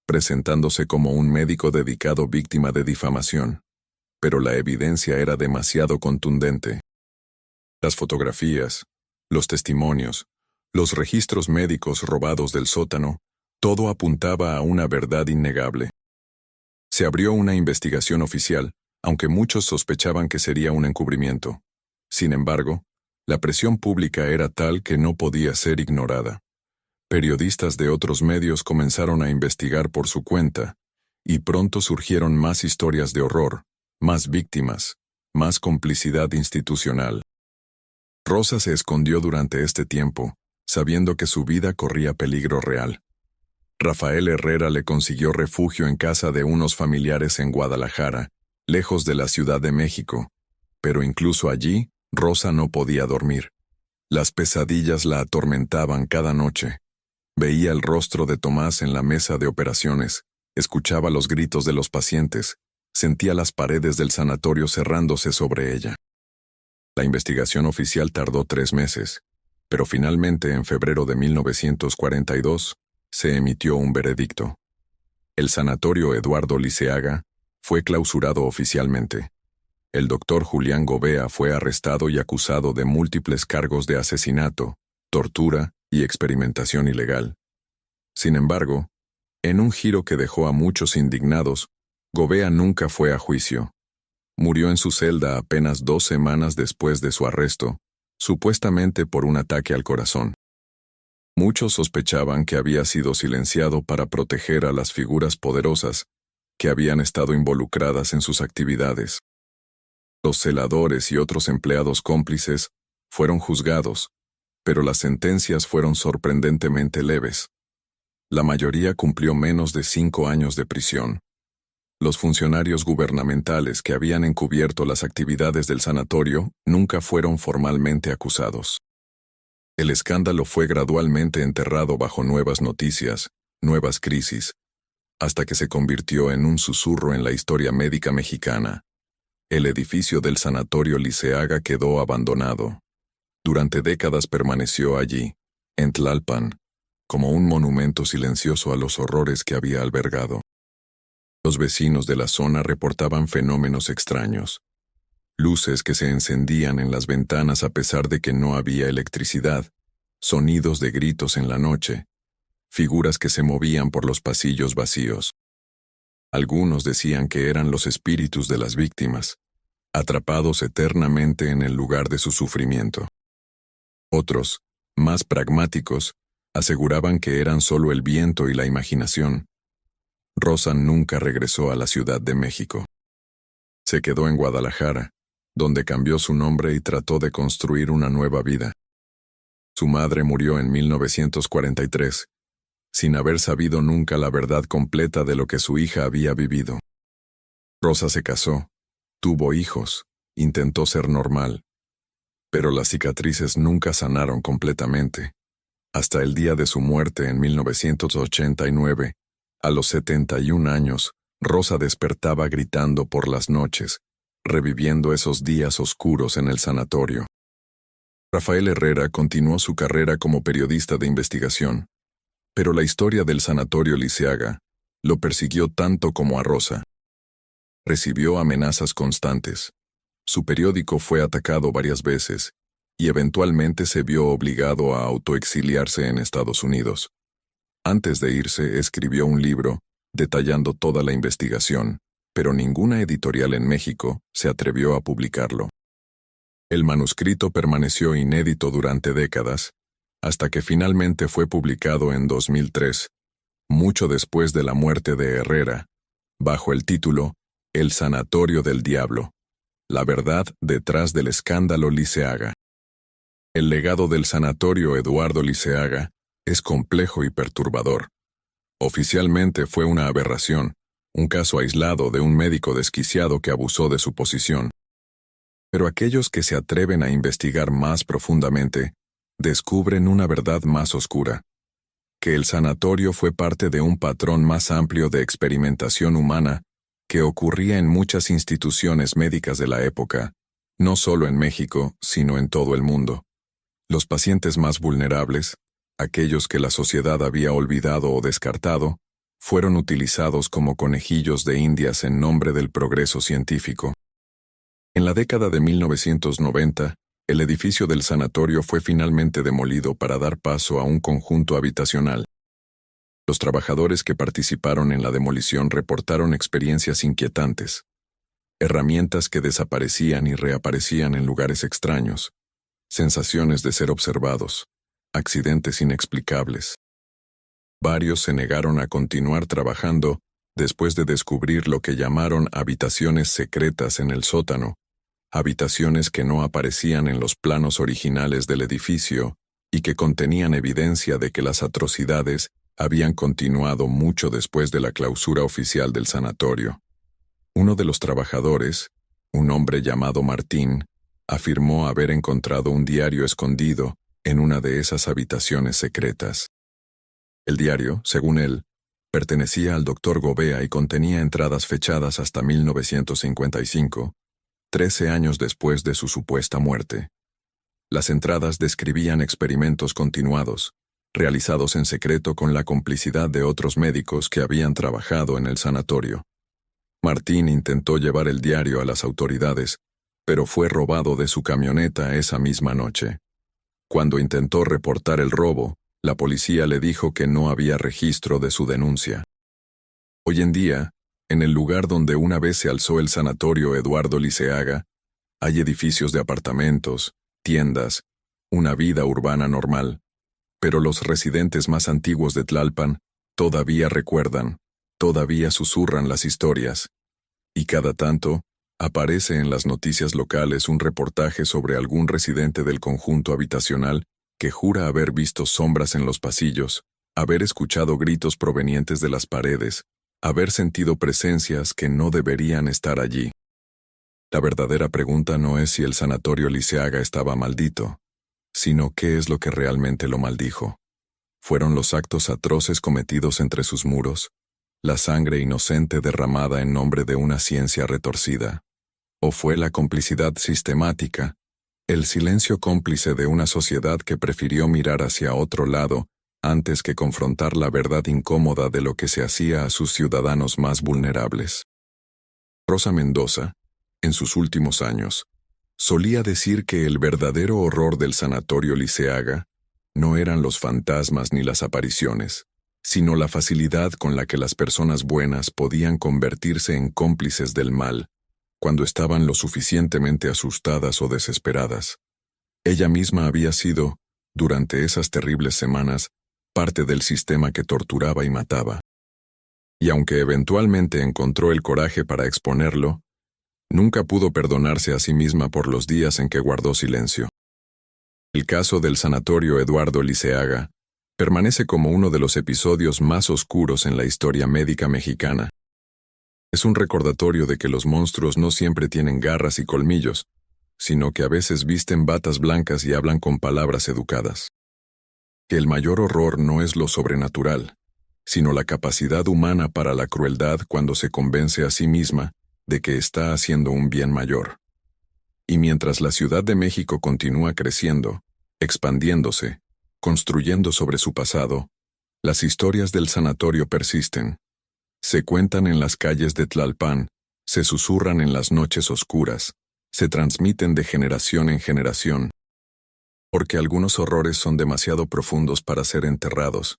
presentándose como un médico dedicado víctima de difamación. Pero la evidencia era demasiado contundente. Las fotografías, los testimonios, los registros médicos robados del sótano, todo apuntaba a una verdad innegable. Se abrió una investigación oficial, aunque muchos sospechaban que sería un encubrimiento. Sin embargo, la presión pública era tal que no podía ser ignorada. Periodistas de otros medios comenzaron a investigar por su cuenta, y pronto surgieron más historias de horror, más víctimas, más complicidad institucional. Rosa se escondió durante este tiempo, sabiendo que su vida corría peligro real. Rafael Herrera le consiguió refugio en casa de unos familiares en Guadalajara, lejos de la Ciudad de México, pero incluso allí, Rosa no podía dormir. Las pesadillas la atormentaban cada noche. Veía el rostro de Tomás en la mesa de operaciones, escuchaba los gritos de los pacientes, sentía las paredes del sanatorio cerrándose sobre ella. La investigación oficial tardó 3 meses, pero finalmente en febrero de 1942 se emitió un veredicto. El sanatorio Eduardo Liceaga fue clausurado oficialmente. El doctor Julián Gobea fue arrestado y acusado de múltiples cargos de asesinato, tortura y experimentación ilegal. Sin embargo, en un giro que dejó a muchos indignados, Gobea nunca fue a juicio. Murió en su celda apenas 2 semanas después de su arresto, supuestamente por un ataque al corazón. Muchos sospechaban que había sido silenciado para proteger a las figuras poderosas que habían estado involucradas en sus actividades. Los celadores y otros empleados cómplices fueron juzgados, pero las sentencias fueron sorprendentemente leves. La mayoría cumplió menos de 5 años de prisión. Los funcionarios gubernamentales que habían encubierto las actividades del sanatorio nunca fueron formalmente acusados. El escándalo fue gradualmente enterrado bajo nuevas noticias, nuevas crisis, hasta que se convirtió en un susurro en la historia médica mexicana. El edificio del Sanatorio Liceaga quedó abandonado. Durante décadas permaneció allí, en Tlalpan, como un monumento silencioso a los horrores que había albergado. Los vecinos de la zona reportaban fenómenos extraños. Luces que se encendían en las ventanas a pesar de que no había electricidad, sonidos de gritos en la noche, figuras que se movían por los pasillos vacíos. Algunos decían que eran los espíritus de las víctimas, atrapados eternamente en el lugar de su sufrimiento. Otros, más pragmáticos, aseguraban que eran solo el viento y la imaginación. Rosa nunca regresó a la Ciudad de México. Se quedó en Guadalajara, donde cambió su nombre y trató de construir una nueva vida. Su madre murió en 1943, sin haber sabido nunca la verdad completa de lo que su hija había vivido. Rosa se casó, Tuvo hijos, intentó ser normal, pero las cicatrices nunca sanaron completamente. Hasta el día de su muerte en 1989, a los 71 años, Rosa despertaba gritando por las noches, reviviendo esos días oscuros en el sanatorio. Rafael Herrera continuó su carrera como periodista de investigación, pero la historia del Sanatorio Liceaga lo persiguió tanto como a Rosa. Recibió amenazas constantes. Su periódico fue atacado varias veces y eventualmente se vio obligado a autoexiliarse en Estados Unidos. Antes de irse, escribió un libro detallando toda la investigación, pero ninguna editorial en México se atrevió a publicarlo. El manuscrito permaneció inédito durante décadas, hasta que finalmente fue publicado en 2003, mucho después de la muerte de Herrera, bajo el título El Sanatorio del Diablo, la verdad detrás del escándalo Liceaga. El legado del Sanatorio Eduardo Liceaga es complejo y perturbador. Oficialmente fue una aberración, un caso aislado de un médico desquiciado que abusó de su posición. Pero aquellos que se atreven a investigar más profundamente descubren una verdad más oscura: que el sanatorio fue parte de un patrón más amplio de experimentación humana que ocurría en muchas instituciones médicas de la época, no solo en México, sino en todo el mundo. Los pacientes más vulnerables, aquellos que la sociedad había olvidado o descartado, fueron utilizados como conejillos de indias en nombre del progreso científico. En la década de 1990, el edificio del sanatorio fue finalmente demolido para dar paso a un conjunto habitacional. Los trabajadores que participaron en la demolición reportaron experiencias inquietantes. Herramientas que desaparecían y reaparecían en lugares extraños. Sensaciones de ser observados. Accidentes inexplicables. Varios se negaron a continuar trabajando después de descubrir lo que llamaron habitaciones secretas en el sótano, habitaciones que no aparecían en los planos originales del edificio y que contenían evidencia de que las atrocidades habían continuado mucho después de la clausura oficial del sanatorio. Uno de los trabajadores, un hombre llamado Martín, afirmó haber encontrado un diario escondido en una de esas habitaciones secretas. El diario, según él, pertenecía al doctor Gobea y contenía entradas fechadas hasta 1955, 13 años después de su supuesta muerte. Las entradas describían experimentos continuados, realizados en secreto con la complicidad de otros médicos que habían trabajado en el sanatorio. Martín intentó llevar el diario a las autoridades, pero fue robado de su camioneta esa misma noche. Cuando intentó reportar el robo, la policía le dijo que no había registro de su denuncia. Hoy en día, en el lugar donde una vez se alzó el sanatorio Eduardo Liceaga, hay edificios de apartamentos, tiendas, una vida urbana normal, pero los residentes más antiguos de Tlalpan todavía recuerdan, todavía susurran las historias, y cada tanto aparece en las noticias locales un reportaje sobre algún residente del conjunto habitacional que jura haber visto sombras en los pasillos, haber escuchado gritos provenientes de las paredes, haber sentido presencias que no deberían estar allí. La verdadera pregunta no es si el sanatorio Liceaga estaba maldito, sino qué es lo que realmente lo maldijo. ¿Fueron los actos atroces cometidos entre sus muros? ¿La sangre inocente derramada en nombre de una ciencia retorcida? ¿O fue la complicidad sistemática, el silencio cómplice de una sociedad que prefirió mirar hacia otro lado antes que confrontar la verdad incómoda de lo que se hacía a sus ciudadanos más vulnerables? Rosa Mendoza, en sus últimos años, solía decir que el verdadero horror del sanatorio Liceaga no eran los fantasmas ni las apariciones, sino la facilidad con la que las personas buenas podían convertirse en cómplices del mal, cuando estaban lo suficientemente asustadas o desesperadas. Ella misma había sido, durante esas terribles semanas, parte del sistema que torturaba y mataba. Y aunque eventualmente encontró el coraje para exponerlo, nunca pudo perdonarse a sí misma por los días en que guardó silencio. El caso del sanatorio Eduardo Liceaga permanece como uno de los episodios más oscuros en la historia médica mexicana. Es un recordatorio de que los monstruos no siempre tienen garras y colmillos, sino que a veces visten batas blancas y hablan con palabras educadas. Que el mayor horror no es lo sobrenatural, sino la capacidad humana para la crueldad cuando se convence a sí misma de que está haciendo un bien mayor. Y mientras la Ciudad de México continúa creciendo, expandiéndose, construyendo sobre su pasado, las historias del sanatorio persisten. Se cuentan en las calles de Tlalpan, se susurran en las noches oscuras, se transmiten de generación en generación. Porque algunos horrores son demasiado profundos para ser enterrados,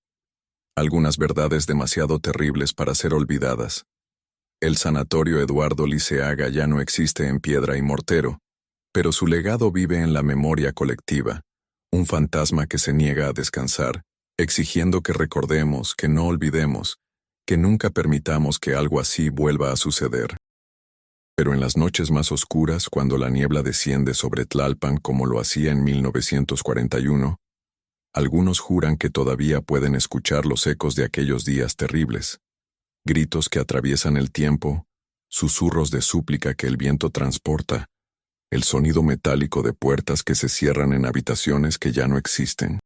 algunas verdades demasiado terribles para ser olvidadas. El sanatorio Eduardo Liceaga ya no existe en piedra y mortero, pero su legado vive en la memoria colectiva, un fantasma que se niega a descansar, exigiendo que recordemos, que no olvidemos, que nunca permitamos que algo así vuelva a suceder. Pero en las noches más oscuras, cuando la niebla desciende sobre Tlalpan como lo hacía en 1941, algunos juran que todavía pueden escuchar los ecos de aquellos días terribles, gritos que atraviesan el tiempo, susurros de súplica que el viento transporta, el sonido metálico de puertas que se cierran en habitaciones que ya no existen.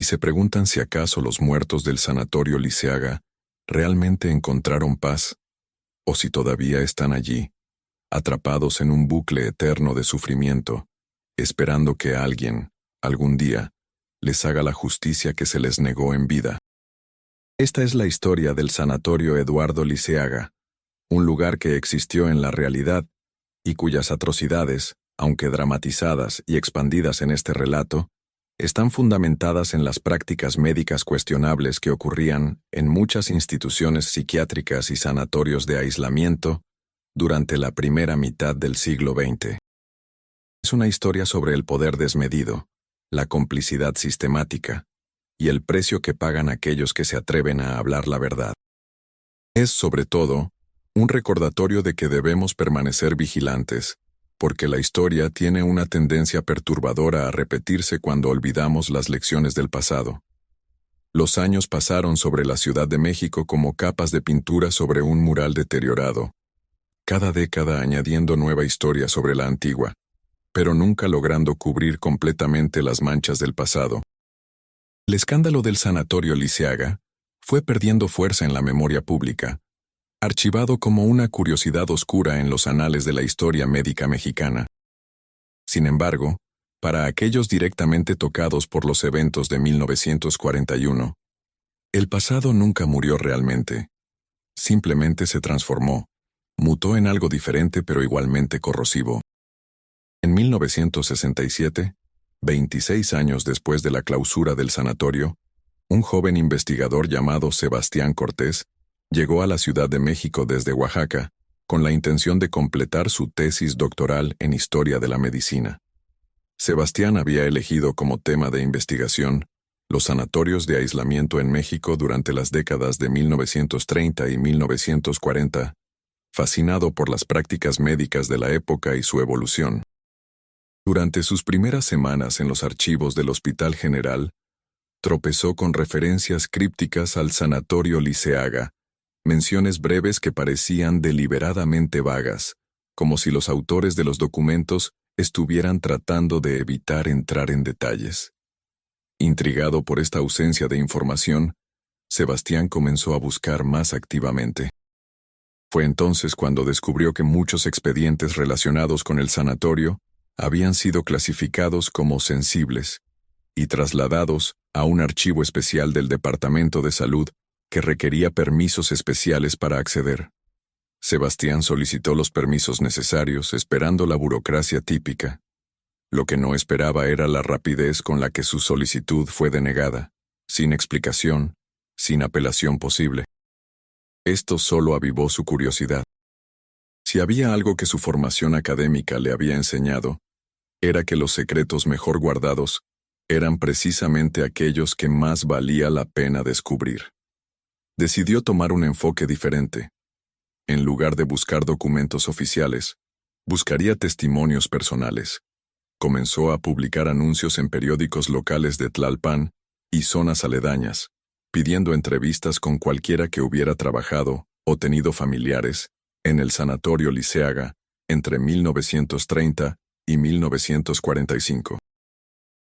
Y se preguntan si acaso los muertos del sanatorio Liceaga realmente encontraron paz, o si todavía están allí, atrapados en un bucle eterno de sufrimiento, esperando que alguien, algún día, les haga la justicia que se les negó en vida. Esta es la historia del sanatorio Eduardo Liceaga, un lugar que existió en la realidad y cuyas atrocidades, aunque dramatizadas y expandidas en este relato, están fundamentadas en las prácticas médicas cuestionables que ocurrían en muchas instituciones psiquiátricas y sanatorios de aislamiento durante la primera mitad del siglo XX. Es una historia sobre el poder desmedido, la complicidad sistemática y el precio que pagan aquellos que se atreven a hablar la verdad. Es, sobre todo, un recordatorio de que debemos permanecer vigilantes, porque la historia tiene una tendencia perturbadora a repetirse cuando olvidamos las lecciones del pasado. Los años pasaron sobre la Ciudad de México como capas de pintura sobre un mural deteriorado, cada década añadiendo nueva historia sobre la antigua, pero nunca logrando cubrir completamente las manchas del pasado. El escándalo del sanatorio Liceaga fue perdiendo fuerza en la memoria pública, archivado como una curiosidad oscura en los anales de la historia médica mexicana. Sin embargo, para aquellos directamente tocados por los eventos de 1941, el pasado nunca murió realmente. Simplemente se transformó, mutó en algo diferente pero igualmente corrosivo. En 1967, 26 años después de la clausura del sanatorio, un joven investigador llamado Sebastián Cortés llegó a la Ciudad de México desde Oaxaca, con la intención de completar su tesis doctoral en Historia de la Medicina. Sebastián había elegido como tema de investigación los sanatorios de aislamiento en México durante las décadas de 1930 y 1940, fascinado por las prácticas médicas de la época y su evolución. Durante sus primeras semanas en los archivos del Hospital General, tropezó con referencias crípticas al sanatorio Liceaga, menciones breves que parecían deliberadamente vagas, como si los autores de los documentos estuvieran tratando de evitar entrar en detalles. Intrigado por esta ausencia de información, Sebastián comenzó a buscar más activamente. Fue entonces cuando descubrió que muchos expedientes relacionados con el sanatorio habían sido clasificados como sensibles y trasladados a un archivo especial del Departamento de Salud que requería permisos especiales para acceder. Sebastián solicitó los permisos necesarios esperando la burocracia típica. Lo que no esperaba era la rapidez con la que su solicitud fue denegada, sin explicación, sin apelación posible. Esto solo avivó su curiosidad. Si había algo que su formación académica le había enseñado, era que los secretos mejor guardados eran precisamente aquellos que más valía la pena descubrir. Decidió tomar un enfoque diferente. En lugar de buscar documentos oficiales, buscaría testimonios personales. Comenzó a publicar anuncios en periódicos locales de Tlalpan y zonas aledañas, pidiendo entrevistas con cualquiera que hubiera trabajado o tenido familiares en el Sanatorio Liceaga entre 1930 y 1945.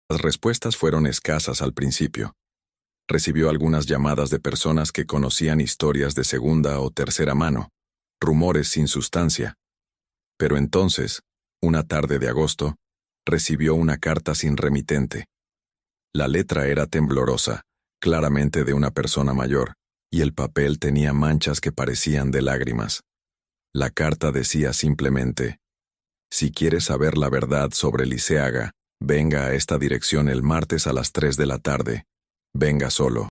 Las respuestas fueron escasas al principio. Recibió algunas llamadas de personas que conocían historias de segunda o tercera mano, rumores sin sustancia. Pero entonces, una tarde de agosto, recibió una carta sin remitente. La letra era temblorosa, claramente de una persona mayor, y el papel tenía manchas que parecían de lágrimas. La carta decía simplemente: si quieres saber la verdad sobre Liceaga, venga a esta dirección el martes a las 3 de la tarde. Venga solo.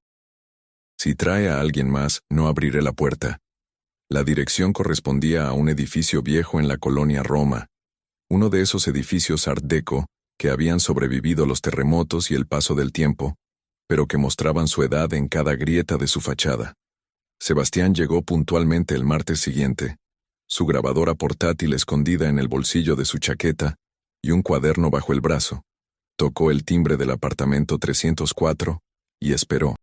Si trae a alguien más, no abriré la puerta. La dirección correspondía a un edificio viejo en la colonia Roma, uno de esos edificios Art Deco que habían sobrevivido los terremotos y el paso del tiempo, pero que mostraban su edad en cada grieta de su fachada. Sebastián llegó puntualmente el martes siguiente, su grabadora portátil escondida en el bolsillo de su chaqueta y un cuaderno bajo el brazo. Tocó el timbre del apartamento 304 y esperó.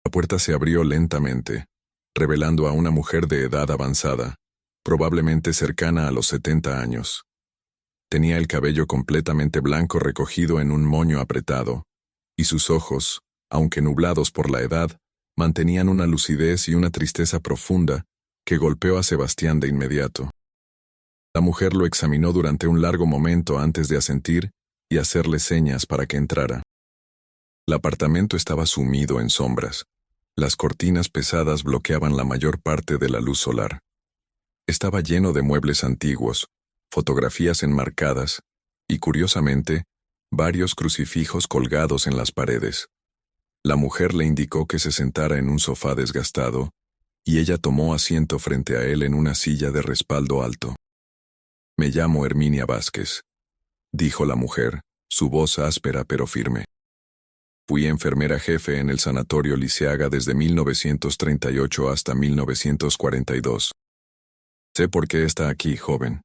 La puerta se abrió lentamente, revelando a una mujer de edad avanzada, probablemente cercana a los 70 años. Tenía el cabello completamente blanco recogido en un moño apretado, y sus ojos, aunque nublados por la edad, mantenían una lucidez y una tristeza profunda que golpeó a Sebastián de inmediato. La mujer lo examinó durante un largo momento antes de asentir y hacerle señas para que entrara. El apartamento estaba sumido en sombras. Las cortinas pesadas bloqueaban la mayor parte de la luz solar. Estaba lleno de muebles antiguos, fotografías enmarcadas y, curiosamente, varios crucifijos colgados en las paredes. La mujer le indicó que se sentara en un sofá desgastado, y ella tomó asiento frente a él en una silla de respaldo alto. «Me llamo Herminia Vázquez», dijo la mujer, su voz áspera pero firme. «Fui enfermera jefe en el Sanatorio Liceaga desde 1938 hasta 1942. Sé por qué está aquí, joven.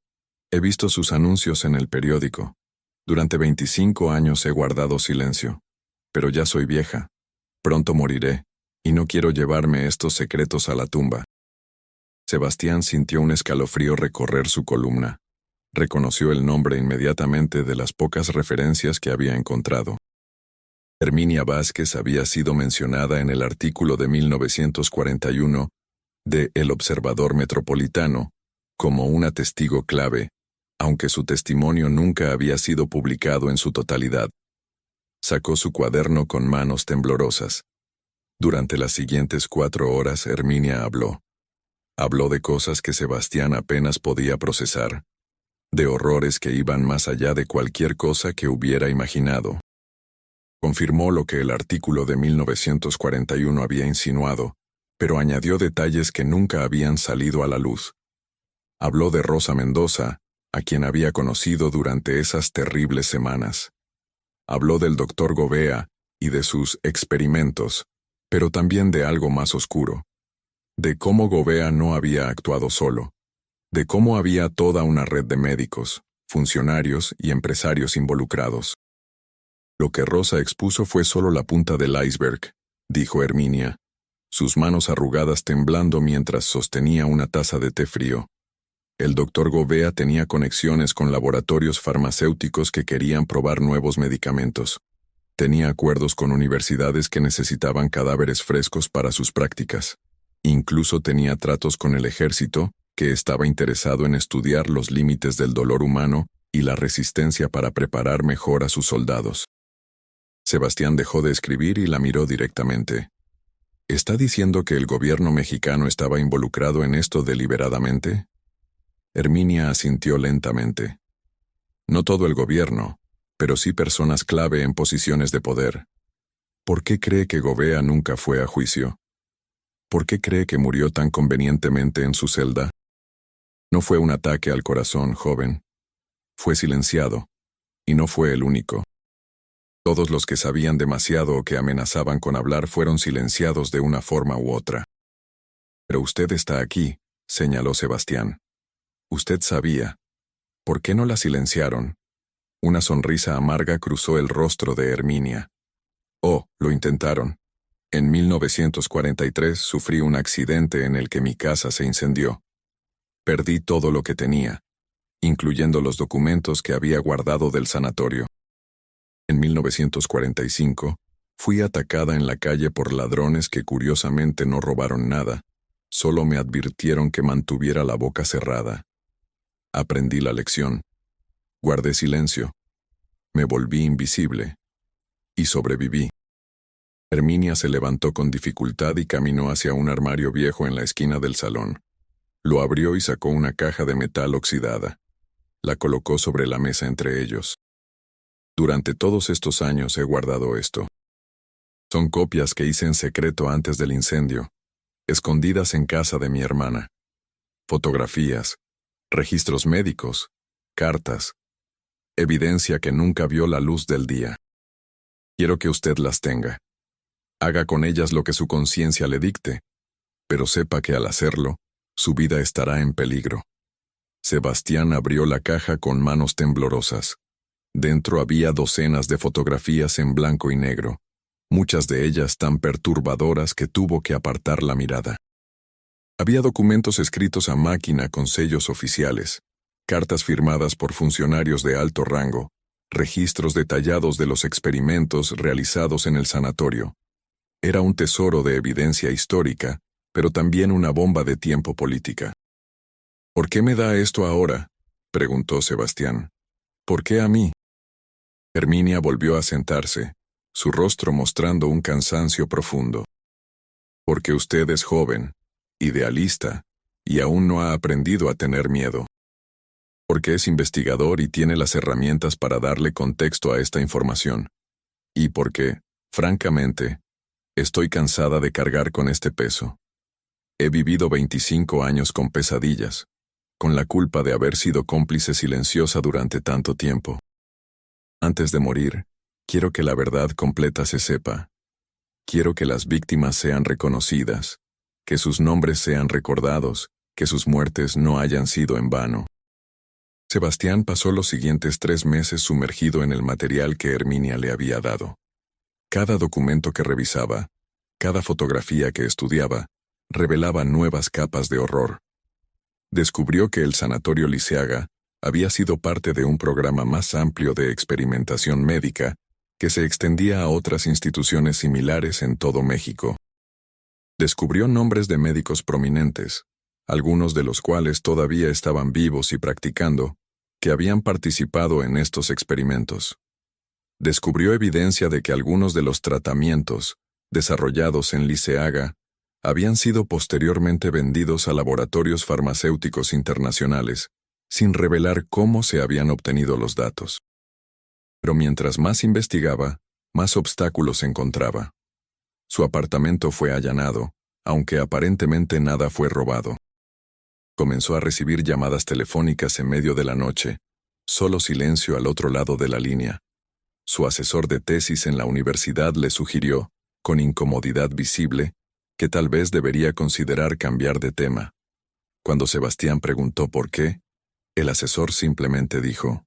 He visto sus anuncios en el periódico. Durante 25 años he guardado silencio. Pero ya soy vieja. Pronto moriré, y no quiero llevarme estos secretos a la tumba». Sebastián sintió un escalofrío recorrer su columna. Reconoció el nombre inmediatamente de las pocas referencias que había encontrado. Herminia Vázquez había sido mencionada en el artículo de 1941 de El Observador Metropolitano como una testigo clave, aunque su testimonio nunca había sido publicado en su totalidad. Sacó su cuaderno con manos temblorosas. Durante las siguientes 4 horas Herminia habló. Habló de cosas que Sebastián apenas podía procesar, de horrores que iban más allá de cualquier cosa que hubiera imaginado. Confirmó lo que el artículo de 1941 había insinuado, pero añadió detalles que nunca habían salido a la luz. Habló de Rosa Mendoza, a quien había conocido durante esas terribles semanas. Habló del doctor Gobea y de sus experimentos, pero también de algo más oscuro. De cómo Gobea no había actuado solo. De cómo había toda una red de médicos, funcionarios y empresarios involucrados. Lo que Rosa expuso fue solo la punta del iceberg, dijo Herminia, sus manos arrugadas temblando mientras sostenía una taza de té frío. El doctor Gobea tenía conexiones con laboratorios farmacéuticos que querían probar nuevos medicamentos. Tenía acuerdos con universidades que necesitaban cadáveres frescos para sus prácticas. Incluso tenía tratos con el ejército, que estaba interesado en estudiar los límites del dolor humano y la resistencia para preparar mejor a sus soldados. Sebastián dejó de escribir y la miró directamente. ¿Está diciendo que el gobierno mexicano estaba involucrado en esto deliberadamente? Herminia asintió lentamente. No todo el gobierno, pero sí personas clave en posiciones de poder. ¿Por qué cree que Gobea nunca fue a juicio? ¿Por qué cree que murió tan convenientemente en su celda? No fue un ataque al corazón, joven. Fue silenciado, y no fue el único. Todos los que sabían demasiado o que amenazaban con hablar fueron silenciados de una forma u otra. Pero usted está aquí, señaló Sebastián. Usted sabía. ¿Por qué no la silenciaron? Una sonrisa amarga cruzó el rostro de Herminia. Oh, lo intentaron. En 1943 sufrí un accidente en el que mi casa se incendió. Perdí todo lo que tenía, incluyendo los documentos que había guardado del sanatorio. En 1945, fui atacada en la calle por ladrones que curiosamente no robaron nada, solo me advirtieron que mantuviera la boca cerrada. Aprendí la lección. Guardé silencio. Me volví invisible. Y sobreviví. Herminia se levantó con dificultad y caminó hacia un armario viejo en la esquina del salón. Lo abrió y sacó una caja de metal oxidada. La colocó sobre la mesa entre ellos. Durante todos estos años he guardado esto. Son copias que hice en secreto antes del incendio, escondidas en casa de mi hermana. Fotografías, registros médicos, cartas, evidencia que nunca vio la luz del día. Quiero que usted las tenga. Haga con ellas lo que su conciencia le dicte, pero sepa que al hacerlo, su vida estará en peligro. Sebastián abrió la caja con manos temblorosas. Dentro había docenas de fotografías en blanco y negro, muchas de ellas tan perturbadoras que tuvo que apartar la mirada. Había documentos escritos a máquina con sellos oficiales, cartas firmadas por funcionarios de alto rango, registros detallados de los experimentos realizados en el sanatorio. Era un tesoro de evidencia histórica, pero también una bomba de tiempo política. ¿Por qué me da esto ahora?, preguntó Sebastián. ¿Por qué a mí? Herminia volvió a sentarse, su rostro mostrando un cansancio profundo. Porque usted es joven, idealista, y aún no ha aprendido a tener miedo. Porque es investigador y tiene las herramientas para darle contexto a esta información. Y porque, francamente, estoy cansada de cargar con este peso. He vivido 25 años con pesadillas, con la culpa de haber sido cómplice silenciosa durante tanto tiempo. Antes de morir, quiero que la verdad completa se sepa. Quiero que las víctimas sean reconocidas, que sus nombres sean recordados, que sus muertes no hayan sido en vano. Sebastián pasó los siguientes 3 meses sumergido en el material que Herminia le había dado. Cada documento que revisaba, cada fotografía que estudiaba, revelaba nuevas capas de horror. Descubrió que el Sanatorio Liceaga había sido parte de un programa más amplio de experimentación médica que se extendía a otras instituciones similares en todo México. Descubrió nombres de médicos prominentes, algunos de los cuales todavía estaban vivos y practicando, que habían participado en estos experimentos. Descubrió evidencia de que algunos de los tratamientos, desarrollados en Liceaga, habían sido posteriormente vendidos a laboratorios farmacéuticos internacionales, sin revelar cómo se habían obtenido los datos. Pero mientras más investigaba, más obstáculos encontraba. Su apartamento fue allanado, aunque aparentemente nada fue robado. Comenzó a recibir llamadas telefónicas en medio de la noche, solo silencio al otro lado de la línea. Su asesor de tesis en la universidad le sugirió, con incomodidad visible, que tal vez debería considerar cambiar de tema. Cuando Sebastián preguntó por qué, el asesor simplemente dijo: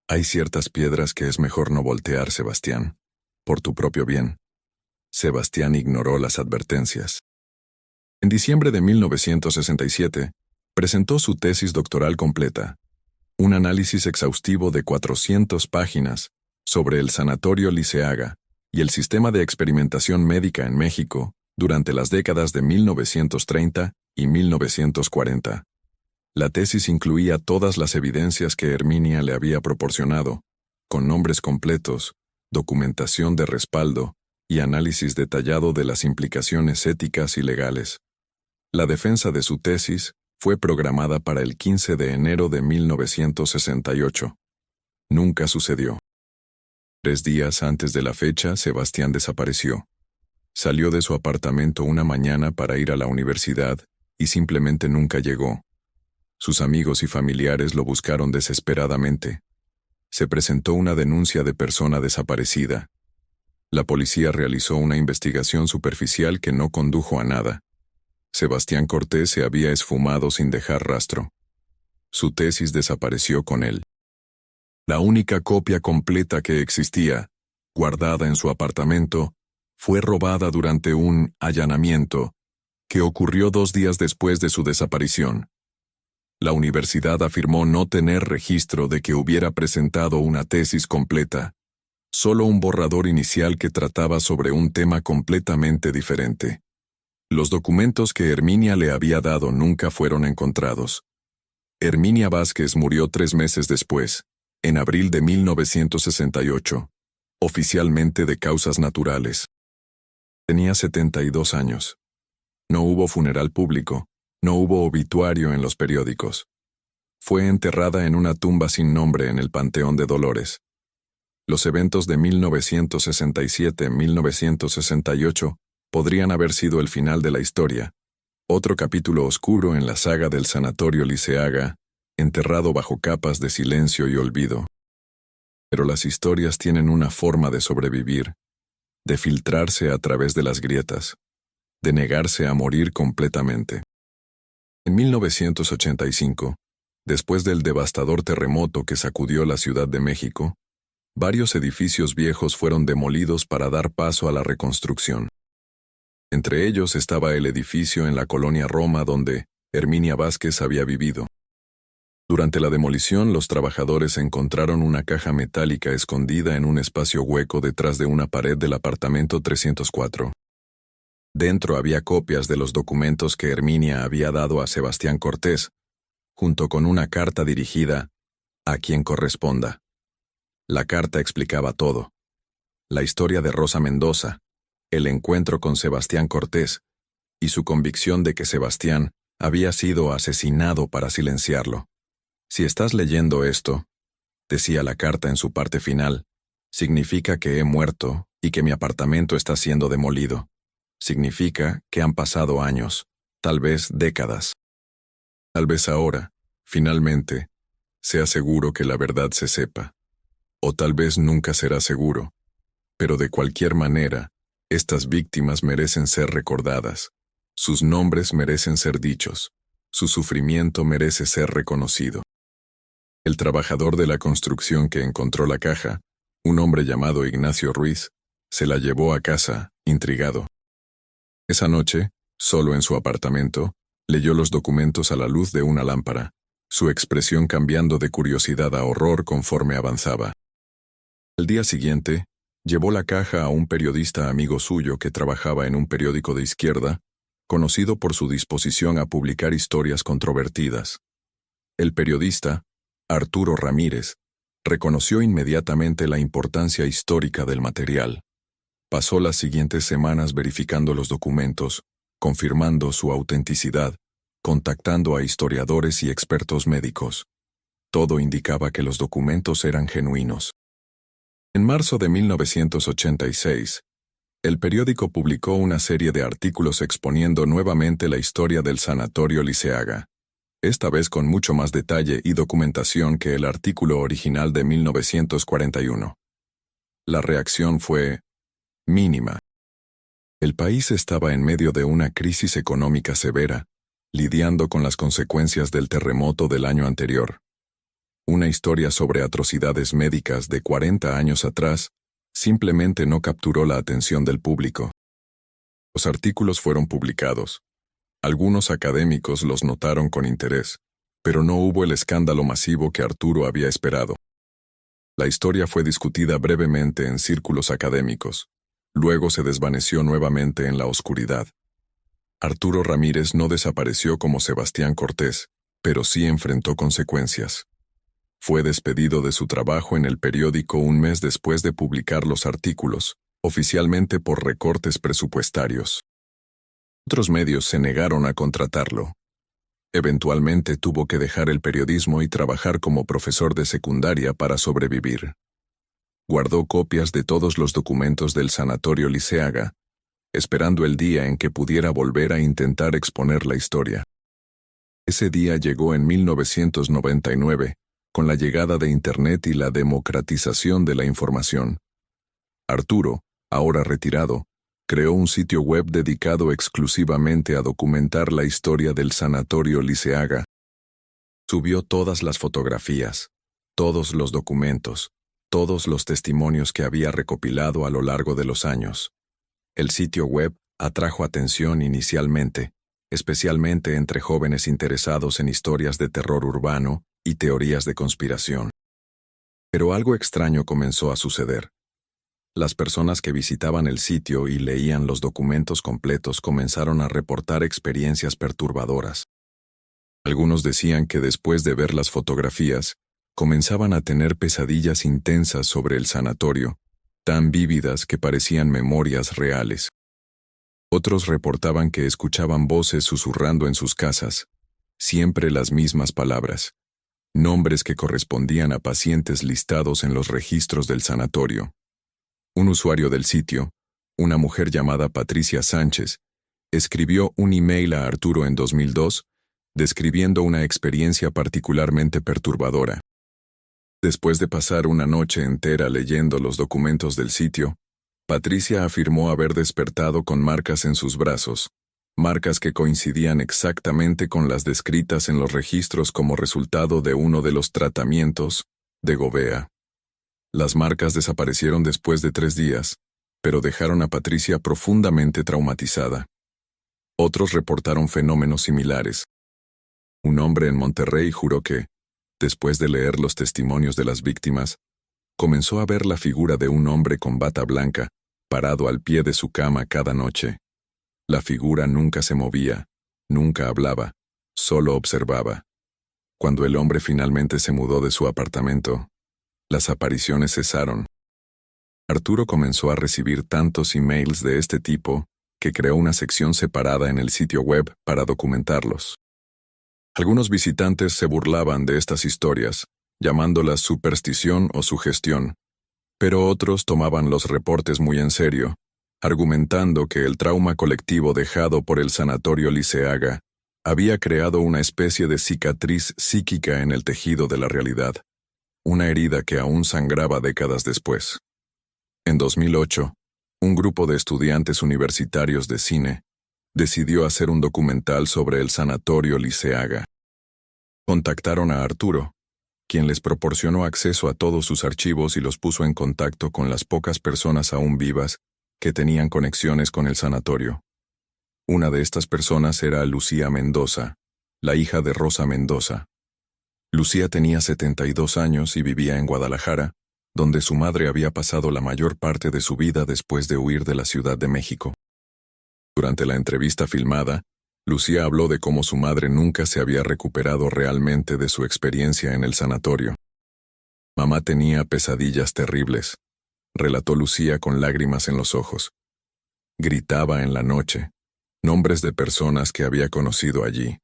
«Hay ciertas piedras que es mejor no voltear, Sebastián, por tu propio bien». Sebastián ignoró las advertencias. En diciembre de 1967, presentó su tesis doctoral completa, un análisis exhaustivo de 400 páginas sobre el Sanatorio Liceaga y el sistema de experimentación médica en México durante las décadas de 1930 y 1940. La tesis incluía todas las evidencias que Herminia le había proporcionado, con nombres completos, documentación de respaldo y análisis detallado de las implicaciones éticas y legales. La defensa de su tesis fue programada para el 15 de enero de 1968. Nunca sucedió. 3 días antes de la fecha, Sebastián desapareció. Salió de su apartamento una mañana para ir a la universidad y simplemente nunca llegó. Sus amigos y familiares lo buscaron desesperadamente. Se presentó una denuncia de persona desaparecida. La policía realizó una investigación superficial que no condujo a nada. Sebastián Cortés se había esfumado sin dejar rastro. Su tesis desapareció con él. La única copia completa que existía, guardada en su apartamento, fue robada durante un allanamiento que ocurrió 2 días después de su desaparición. La universidad afirmó no tener registro de que hubiera presentado una tesis completa, solo un borrador inicial que trataba sobre un tema completamente diferente. Los documentos que Herminia le había dado nunca fueron encontrados. Herminia Vázquez murió 3 meses después, en abril de 1968, oficialmente de causas naturales. Tenía 72 años. No hubo funeral público, no hubo obituario en los periódicos. Fue enterrada en una tumba sin nombre en el Panteón de Dolores. Los eventos de 1967-1968 podrían haber sido el final de la historia, otro capítulo oscuro en la saga del Sanatorio Liceaga, enterrado bajo capas de silencio y olvido. Pero las historias tienen una forma de sobrevivir, de filtrarse a través de las grietas, de negarse a morir completamente. En 1985, después del devastador terremoto que sacudió la Ciudad de México, varios edificios viejos fueron demolidos para dar paso a la reconstrucción. Entre ellos estaba el edificio en la colonia Roma donde Herminia Vázquez había vivido. Durante la demolición, los trabajadores encontraron una caja metálica escondida en un espacio hueco detrás de una pared del apartamento 304. Dentro había copias de los documentos que Herminia había dado a Sebastián Cortés, junto con una carta dirigida a quien corresponda. La carta explicaba todo. La historia de Rosa Mendoza, el encuentro con Sebastián Cortés, y su convicción de que Sebastián había sido asesinado para silenciarlo. Si estás leyendo esto, decía la carta en su parte final, significa que he muerto y que mi apartamento está siendo demolido. Significa que han pasado años, tal vez décadas. Tal vez ahora, finalmente, sea seguro que la verdad se sepa. O tal vez nunca será seguro. Pero de cualquier manera, estas víctimas merecen ser recordadas. Sus nombres merecen ser dichos. Su sufrimiento merece ser reconocido. El trabajador de la construcción que encontró la caja, un hombre llamado Ignacio Ruiz, se la llevó a casa, intrigado. Esa noche, solo en su apartamento, leyó los documentos a la luz de una lámpara, su expresión cambiando de curiosidad a horror conforme avanzaba. Al día siguiente, llevó la caja a un periodista amigo suyo que trabajaba en un periódico de izquierda, conocido por su disposición a publicar historias controvertidas. El periodista, Arturo Ramírez, reconoció inmediatamente la importancia histórica del material. Pasó las siguientes semanas verificando los documentos, confirmando su autenticidad, contactando a historiadores y expertos médicos. Todo indicaba que los documentos eran genuinos. En marzo de 1986, el periódico publicó una serie de artículos exponiendo nuevamente la historia del Sanatorio Liceaga, esta vez con mucho más detalle y documentación que el artículo original de 1941. La reacción fue mínima. El país estaba en medio de una crisis económica severa, lidiando con las consecuencias del terremoto del año anterior. Una historia sobre atrocidades médicas de 40 años atrás simplemente no capturó la atención del público. Los artículos fueron publicados. Algunos académicos los notaron con interés, pero no hubo el escándalo masivo que Arturo había esperado. La historia fue discutida brevemente en círculos académicos. Luego se desvaneció nuevamente en la oscuridad. Arturo Ramírez no desapareció como Sebastián Cortés, pero sí enfrentó consecuencias. Fue despedido de su trabajo en el periódico un mes después de publicar los artículos, oficialmente por recortes presupuestarios. Otros medios se negaron a contratarlo. Eventualmente tuvo que dejar el periodismo y trabajar como profesor de secundaria para sobrevivir. Guardó copias de todos los documentos del Sanatorio Liceaga, esperando el día en que pudiera volver a intentar exponer la historia. Ese día llegó en 1999, con la llegada de Internet y la democratización de la información. Arturo, ahora retirado, creó un sitio web dedicado exclusivamente a documentar la historia del Sanatorio Liceaga. Subió todas las fotografías, todos los documentos, todos los testimonios que había recopilado a lo largo de los años. El sitio web atrajo atención inicialmente, especialmente entre jóvenes interesados en historias de terror urbano y teorías de conspiración. Pero algo extraño comenzó a suceder. Las personas que visitaban el sitio y leían los documentos completos comenzaron a reportar experiencias perturbadoras. Algunos decían que después de ver las fotografías, comenzaban a tener pesadillas intensas sobre el sanatorio, tan vívidas que parecían memorias reales. Otros reportaban que escuchaban voces susurrando en sus casas, siempre las mismas palabras, nombres que correspondían a pacientes listados en los registros del sanatorio. Un usuario del sitio, una mujer llamada Patricia Sánchez, escribió un email a Arturo en 2002, describiendo una experiencia particularmente perturbadora. Después de pasar una noche entera leyendo los documentos del sitio, Patricia afirmó haber despertado con marcas en sus brazos, marcas que coincidían exactamente con las descritas en los registros como resultado de uno de los tratamientos de Gobea. Las marcas desaparecieron después de 3 días, pero dejaron a Patricia profundamente traumatizada. Otros reportaron fenómenos similares. Un hombre en Monterrey juró que, después de leer los testimonios de las víctimas, comenzó a ver la figura de un hombre con bata blanca, parado al pie de su cama cada noche. La figura nunca se movía, nunca hablaba, solo observaba. Cuando el hombre finalmente se mudó de su apartamento, las apariciones cesaron. Arturo comenzó a recibir tantos emails de este tipo que creó una sección separada en el sitio web para documentarlos. Algunos visitantes se burlaban de estas historias, llamándolas superstición o sugestión, pero otros tomaban los reportes muy en serio, argumentando que el trauma colectivo dejado por el sanatorio Liceaga había creado una especie de cicatriz psíquica en el tejido de la realidad, una herida que aún sangraba décadas después. En 2008, un grupo de estudiantes universitarios de cine decidió hacer un documental sobre el sanatorio Liceaga. Contactaron a Arturo, quien les proporcionó acceso a todos sus archivos y los puso en contacto con las pocas personas aún vivas que tenían conexiones con el sanatorio. Una de estas personas era Lucía Mendoza, la hija de Rosa Mendoza. Lucía tenía 72 años y vivía en Guadalajara, donde su madre había pasado la mayor parte de su vida después de huir de la Ciudad de México. Durante la entrevista filmada, Lucía habló de cómo su madre nunca se había recuperado realmente de su experiencia en el sanatorio. Mamá tenía pesadillas terribles, relató Lucía con lágrimas en los ojos. Gritaba en la noche, nombres de personas que había conocido allí.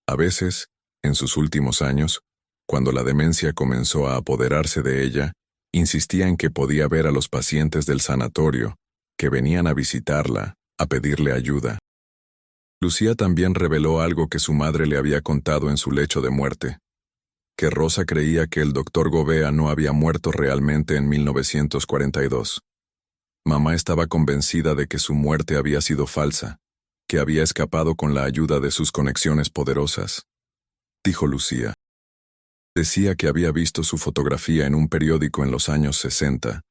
A veces, en sus últimos años, cuando la demencia comenzó a apoderarse de ella, insistía en que podía ver a los pacientes del sanatorio, que venían a visitarla, a pedirle ayuda. Lucía también reveló algo que su madre le había contado en su lecho de muerte, que Rosa creía que el doctor Gobea no había muerto realmente en 1942. Mamá estaba convencida de que su muerte había sido falsa, que había escapado con la ayuda de sus conexiones poderosas, dijo Lucía. Decía que había visto su fotografía en un periódico en los años 60,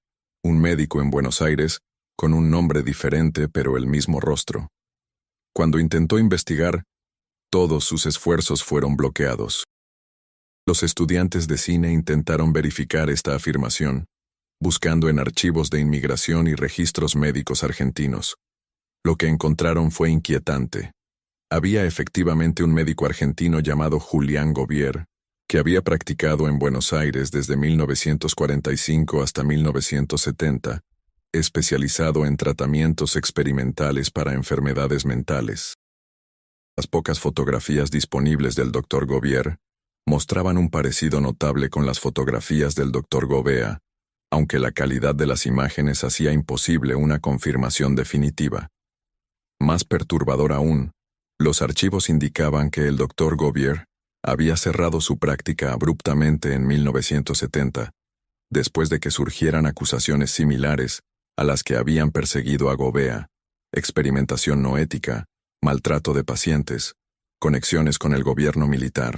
un médico en Buenos Aires, con un nombre diferente pero el mismo rostro. Cuando intentó investigar, todos sus esfuerzos fueron bloqueados. Los estudiantes de cine intentaron verificar esta afirmación, buscando en archivos de inmigración y registros médicos argentinos. Lo que encontraron fue inquietante. Había efectivamente un médico argentino llamado Julián Gobier, que había practicado en Buenos Aires desde 1945 hasta 1970, especializado en tratamientos experimentales para enfermedades mentales. Las pocas fotografías disponibles del Dr. Gobier mostraban un parecido notable con las fotografías del Dr. Gobea, aunque la calidad de las imágenes hacía imposible una confirmación definitiva. Más perturbador aún, los archivos indicaban que el Dr. Gobier había cerrado su práctica abruptamente en 1970, después de que surgieran acusaciones similares a las que habían perseguido a Gobea: experimentación no ética, maltrato de pacientes, conexiones con el gobierno militar.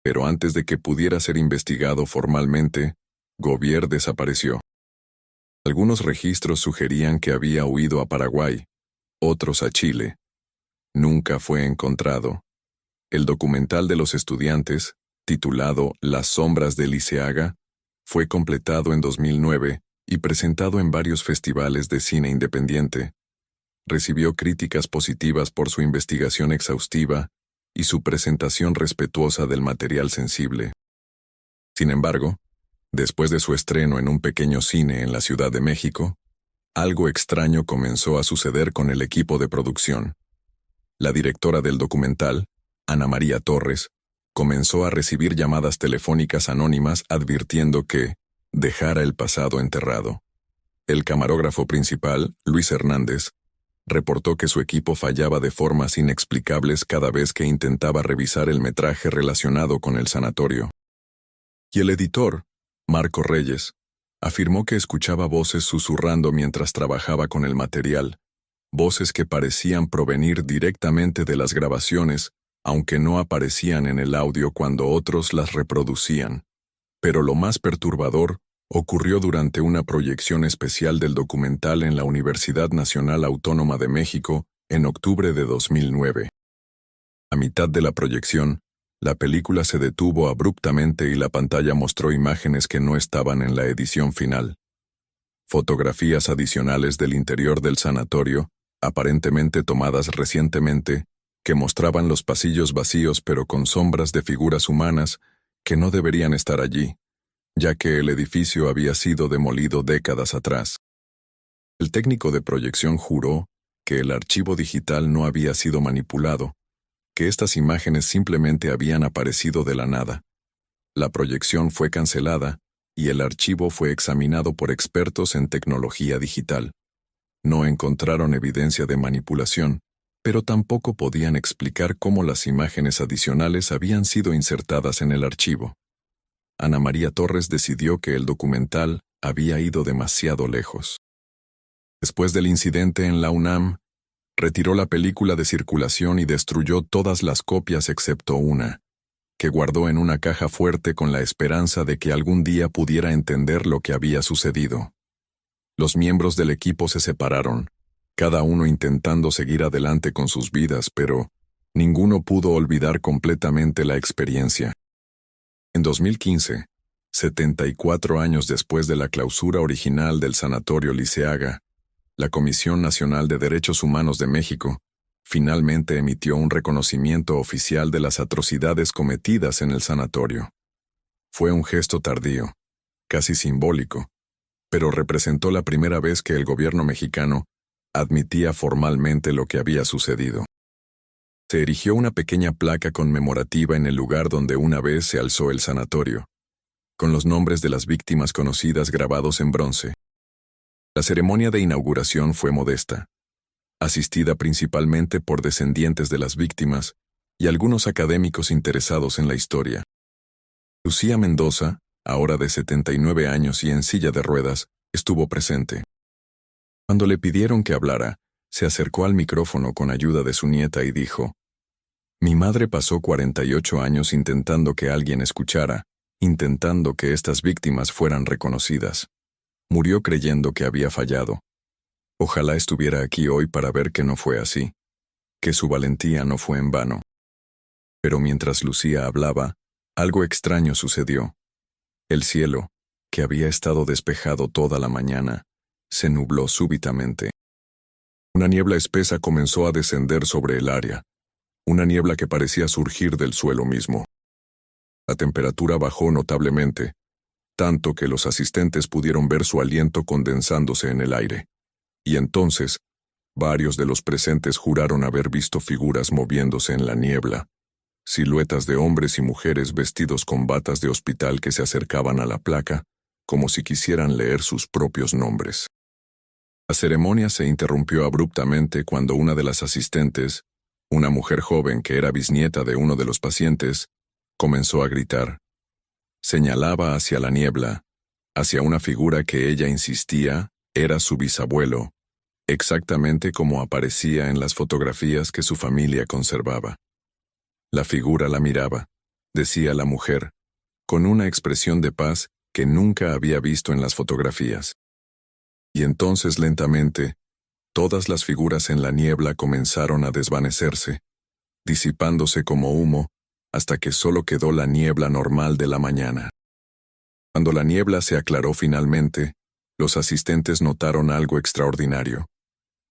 Pero antes de que pudiera ser investigado formalmente, Gobier desapareció. Algunos registros sugerían que había huido a Paraguay, otros a Chile. Nunca fue encontrado. El documental de los estudiantes, titulado Las sombras de Liceaga, fue completado en 2009 y presentado en varios festivales de cine independiente. Recibió críticas positivas por su investigación exhaustiva y su presentación respetuosa del material sensible. Sin embargo, después de su estreno en un pequeño cine en la Ciudad de México, algo extraño comenzó a suceder con el equipo de producción. La directora del documental, Ana María Torres, comenzó a recibir llamadas telefónicas anónimas advirtiendo que dejara el pasado enterrado. El camarógrafo principal, Luis Hernández, reportó que su equipo fallaba de formas inexplicables cada vez que intentaba revisar el metraje relacionado con el sanatorio. Y el editor, Marco Reyes, afirmó que escuchaba voces susurrando mientras trabajaba con el material, voces que parecían provenir directamente de las grabaciones, aunque no aparecían en el audio cuando otros las reproducían. Pero lo más perturbador ocurrió durante una proyección especial del documental en la Universidad Nacional Autónoma de México en octubre de 2009. A mitad de la proyección, la película se detuvo abruptamente y la pantalla mostró imágenes que no estaban en la edición final. Fotografías adicionales del interior del sanatorio, aparentemente tomadas recientemente, que mostraban los pasillos vacíos pero con sombras de figuras humanas que no deberían estar allí, ya que el edificio había sido demolido décadas atrás. El técnico de proyección juró que el archivo digital no había sido manipulado, que estas imágenes simplemente habían aparecido de la nada. La proyección fue cancelada y el archivo fue examinado por expertos en tecnología digital. No encontraron evidencia de manipulación, pero tampoco podían explicar cómo las imágenes adicionales habían sido insertadas en el archivo. Ana María Torres decidió que el documental había ido demasiado lejos. Después del incidente en la UNAM, retiró la película de circulación y destruyó todas las copias excepto una, que guardó en una caja fuerte con la esperanza de que algún día pudiera entender lo que había sucedido. Los miembros del equipo se separaron, cada uno intentando seguir adelante con sus vidas, pero ninguno pudo olvidar completamente la experiencia. En 2015, 74 años después de la clausura original del Sanatorio Liceaga, la Comisión Nacional de Derechos Humanos de México finalmente emitió un reconocimiento oficial de las atrocidades cometidas en el sanatorio. Fue un gesto tardío, casi simbólico, pero representó la primera vez que el gobierno mexicano admitía formalmente lo que había sucedido. Se erigió una pequeña placa conmemorativa en el lugar donde una vez se alzó el sanatorio, con los nombres de las víctimas conocidas grabados en bronce. La ceremonia de inauguración fue modesta, asistida principalmente por descendientes de las víctimas y algunos académicos interesados en la historia. Lucía Mendoza, ahora de 79 años y en silla de ruedas, estuvo presente. Cuando le pidieron que hablara, se acercó al micrófono con ayuda de su nieta y dijo: «Mi madre pasó 48 años intentando que alguien escuchara, intentando que estas víctimas fueran reconocidas. Murió creyendo que había fallado. Ojalá estuviera aquí hoy para ver que no fue así, que su valentía no fue en vano». Pero mientras Lucía hablaba, algo extraño sucedió. El cielo, que había estado despejado toda la mañana, se nubló súbitamente. Una niebla espesa comenzó a descender sobre el área, una niebla que parecía surgir del suelo mismo. La temperatura bajó notablemente, tanto que los asistentes pudieron ver su aliento condensándose en el aire. Y entonces, varios de los presentes juraron haber visto figuras moviéndose en la niebla, siluetas de hombres y mujeres vestidos con batas de hospital que se acercaban a la placa, como si quisieran leer sus propios nombres. La ceremonia se interrumpió abruptamente cuando una de las asistentes, una mujer joven que era bisnieta de uno de los pacientes, comenzó a gritar. Señalaba hacia la niebla, hacia una figura que ella insistía era su bisabuelo, exactamente como aparecía en las fotografías que su familia conservaba. La figura la miraba, decía la mujer, con una expresión de paz que nunca había visto en las fotografías. Y entonces lentamente, todas las figuras en la niebla comenzaron a desvanecerse, disipándose como humo, hasta que solo quedó la niebla normal de la mañana. Cuando la niebla se aclaró finalmente, los asistentes notaron algo extraordinario.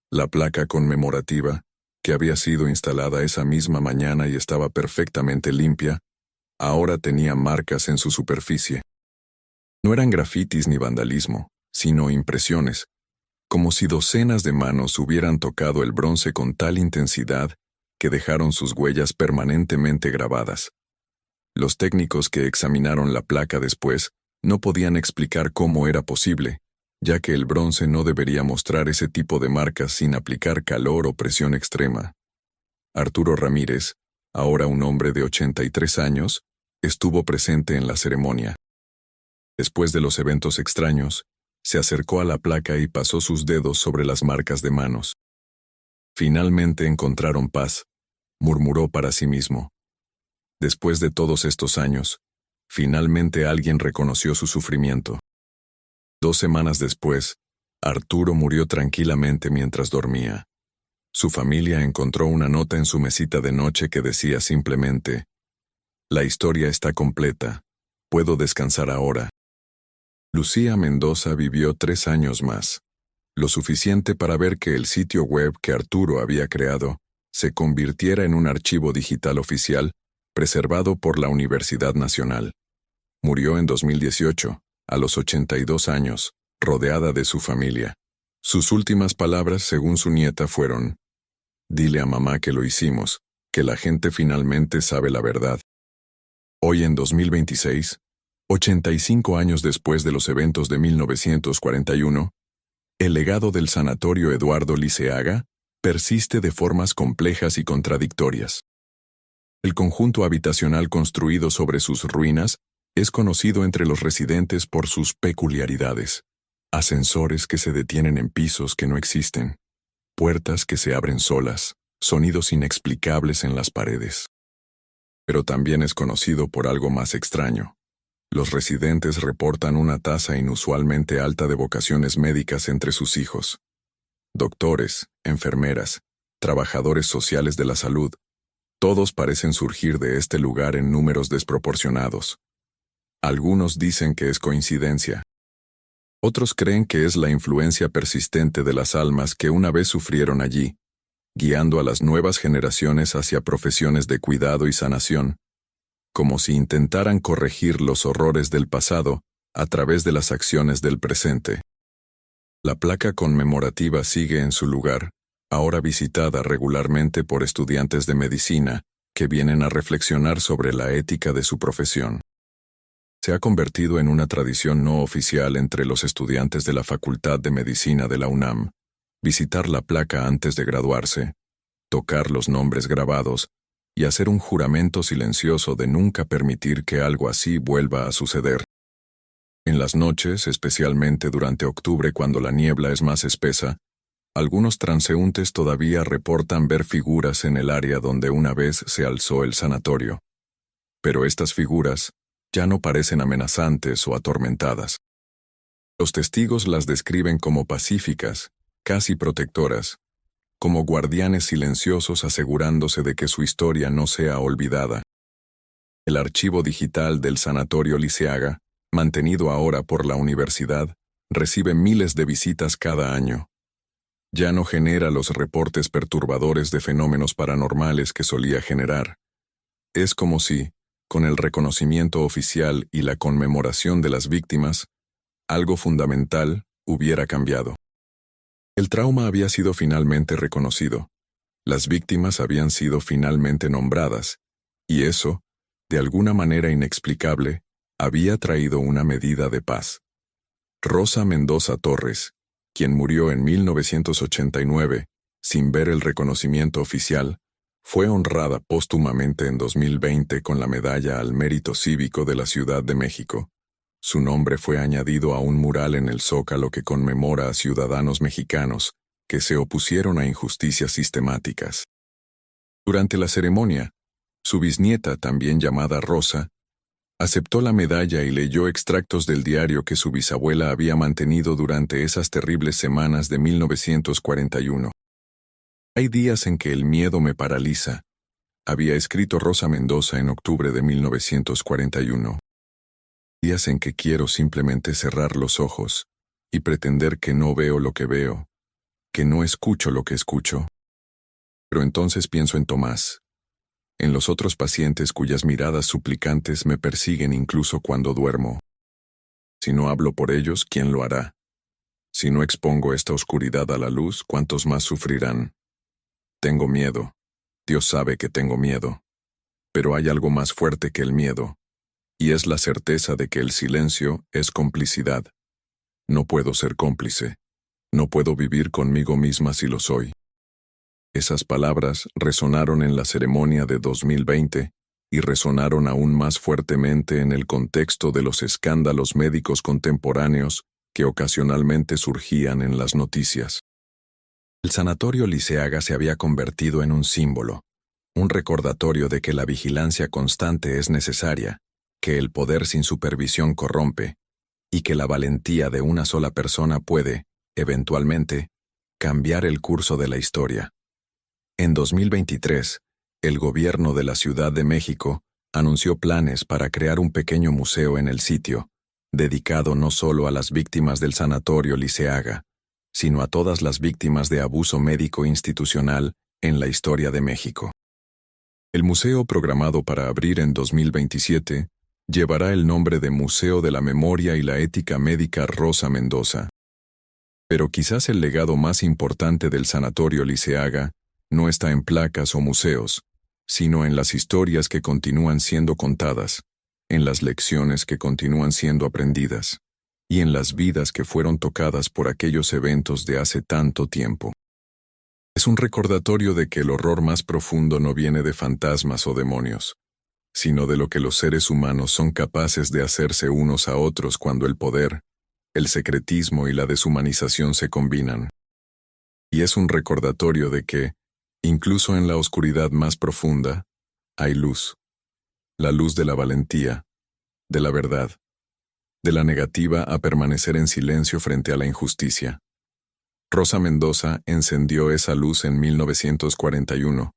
La placa conmemorativa, que había sido instalada esa misma mañana y estaba perfectamente limpia, ahora tenía marcas en su superficie. No eran grafitis ni vandalismo, sino impresiones, como si docenas de manos hubieran tocado el bronce con tal intensidad que dejaron sus huellas permanentemente grabadas. Los técnicos que examinaron la placa después no podían explicar cómo era posible, ya que el bronce no debería mostrar ese tipo de marcas sin aplicar calor o presión extrema. Arturo Ramírez, ahora un hombre de 83 años, estuvo presente en la ceremonia. Después de los eventos extraños, se acercó a la placa y pasó sus dedos sobre las marcas de manos. Finalmente encontraron paz, murmuró para sí mismo. Después de todos estos años, finalmente alguien reconoció su sufrimiento. 2 semanas después, Arturo murió tranquilamente mientras dormía. Su familia encontró una nota en su mesita de noche que decía simplemente: «La historia está completa. Puedo descansar ahora». Lucía Mendoza vivió 3 años más, lo suficiente para ver que el sitio web que Arturo había creado se convirtiera en un archivo digital oficial preservado por la Universidad Nacional. Murió en 2018, a los 82 años, rodeada de su familia. Sus últimas palabras, según su nieta, fueron: «Dile a mamá que lo hicimos, que la gente finalmente sabe la verdad». Hoy en 2026, 85 años después de los eventos de 1941, el legado del Sanatorio Eduardo Liceaga persiste de formas complejas y contradictorias. El conjunto habitacional construido sobre sus ruinas es conocido entre los residentes por sus peculiaridades: ascensores que se detienen en pisos que no existen, puertas que se abren solas, sonidos inexplicables en las paredes. Pero también es conocido por algo más extraño. Los residentes reportan una tasa inusualmente alta de vocaciones médicas entre sus hijos. Doctores, enfermeras, trabajadores sociales de la salud, todos parecen surgir de este lugar en números desproporcionados. Algunos dicen que es coincidencia. Otros creen que es la influencia persistente de las almas que una vez sufrieron allí, guiando a las nuevas generaciones hacia profesiones de cuidado y sanación, como si intentaran corregir los horrores del pasado a través de las acciones del presente. La placa conmemorativa sigue en su lugar, ahora visitada regularmente por estudiantes de medicina que vienen a reflexionar sobre la ética de su profesión. Se ha convertido en una tradición no oficial entre los estudiantes de la Facultad de Medicina de la UNAM, visitar la placa antes de graduarse, tocar los nombres grabados y hacer un juramento silencioso de nunca permitir que algo así vuelva a suceder. En las noches, especialmente durante octubre cuando la niebla es más espesa, algunos transeúntes todavía reportan ver figuras en el área donde una vez se alzó el sanatorio. Pero estas figuras ya no parecen amenazantes o atormentadas. Los testigos las describen como pacíficas, casi protectoras, como guardianes silenciosos asegurándose de que su historia no sea olvidada. El archivo digital del Sanatorio Liceaga, mantenido ahora por la universidad, recibe miles de visitas cada año. Ya no genera los reportes perturbadores de fenómenos paranormales que solía generar. Es como si, con el reconocimiento oficial y la conmemoración de las víctimas, algo fundamental hubiera cambiado. El trauma había sido finalmente reconocido, las víctimas habían sido finalmente nombradas, y eso, de alguna manera inexplicable, había traído una medida de paz. Rosa Mendoza Torres, quien murió en 1989, sin ver el reconocimiento oficial, fue honrada póstumamente en 2020 con la Medalla al Mérito Cívico de la Ciudad de México. Su nombre fue añadido a un mural en el Zócalo que conmemora a ciudadanos mexicanos que se opusieron a injusticias sistemáticas. Durante la ceremonia, su bisnieta, también llamada Rosa, Aceptó la medalla y leyó extractos del diario que su bisabuela había mantenido durante esas terribles semanas de 1941. Hay días en que el miedo me paraliza, había escrito Rosa Mendoza en octubre de 1941. Días en que quiero simplemente cerrar los ojos y pretender que no veo lo que veo, que no escucho lo que escucho. Pero entonces pienso en Tomás, en los otros pacientes cuyas miradas suplicantes me persiguen incluso cuando duermo. Si no hablo por ellos, ¿quién lo hará? Si no expongo esta oscuridad a la luz, ¿cuántos más sufrirán? Tengo miedo. Dios sabe que tengo miedo. Pero hay algo más fuerte que el miedo, y es la certeza de que el silencio es complicidad. No puedo ser cómplice. No puedo vivir conmigo misma si lo soy. Esas palabras resonaron en la ceremonia de 2020 y resonaron aún más fuertemente en el contexto de los escándalos médicos contemporáneos que ocasionalmente surgían en las noticias. El Sanatorio Liceaga se había convertido en un símbolo, un recordatorio de que la vigilancia constante es necesaria, que el poder sin supervisión corrompe, y que la valentía de una sola persona puede, eventualmente, cambiar el curso de la historia. En 2023, el gobierno de la Ciudad de México anunció planes para crear un pequeño museo en el sitio, dedicado no solo a las víctimas del Sanatorio Liceaga, sino a todas las víctimas de abuso médico institucional en la historia de México. El museo, programado para abrir en 2027, llevará el nombre de Museo de la Memoria y la Ética Médica Rosa Mendoza. Pero quizás el legado más importante del Sanatorio Liceaga no está en placas o museos, sino en las historias que continúan siendo contadas, en las lecciones que continúan siendo aprendidas, y en las vidas que fueron tocadas por aquellos eventos de hace tanto tiempo. Es un recordatorio de que el horror más profundo no viene de fantasmas o demonios, sino de lo que los seres humanos son capaces de hacerse unos a otros cuando el poder, el secretismo y la deshumanización se combinan. Y es un recordatorio de que, incluso en la oscuridad más profunda, hay luz. La luz de la valentía, de la verdad, de la negativa a permanecer en silencio frente a la injusticia. Rosa Mendoza encendió esa luz en 1941,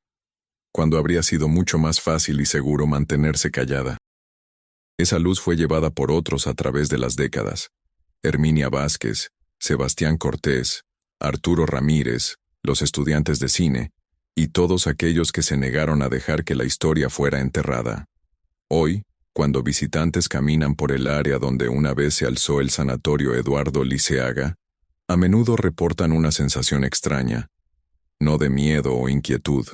cuando habría sido mucho más fácil y seguro mantenerse callada. Esa luz fue llevada por otros a través de las décadas. Herminia Vázquez, Sebastián Cortés, Arturo Ramírez, los estudiantes de cine, y todos aquellos que se negaron a dejar que la historia fuera enterrada. Hoy, cuando visitantes caminan por el área donde una vez se alzó el Sanatorio Eduardo Liceaga, a menudo reportan una sensación extraña, no de miedo o inquietud,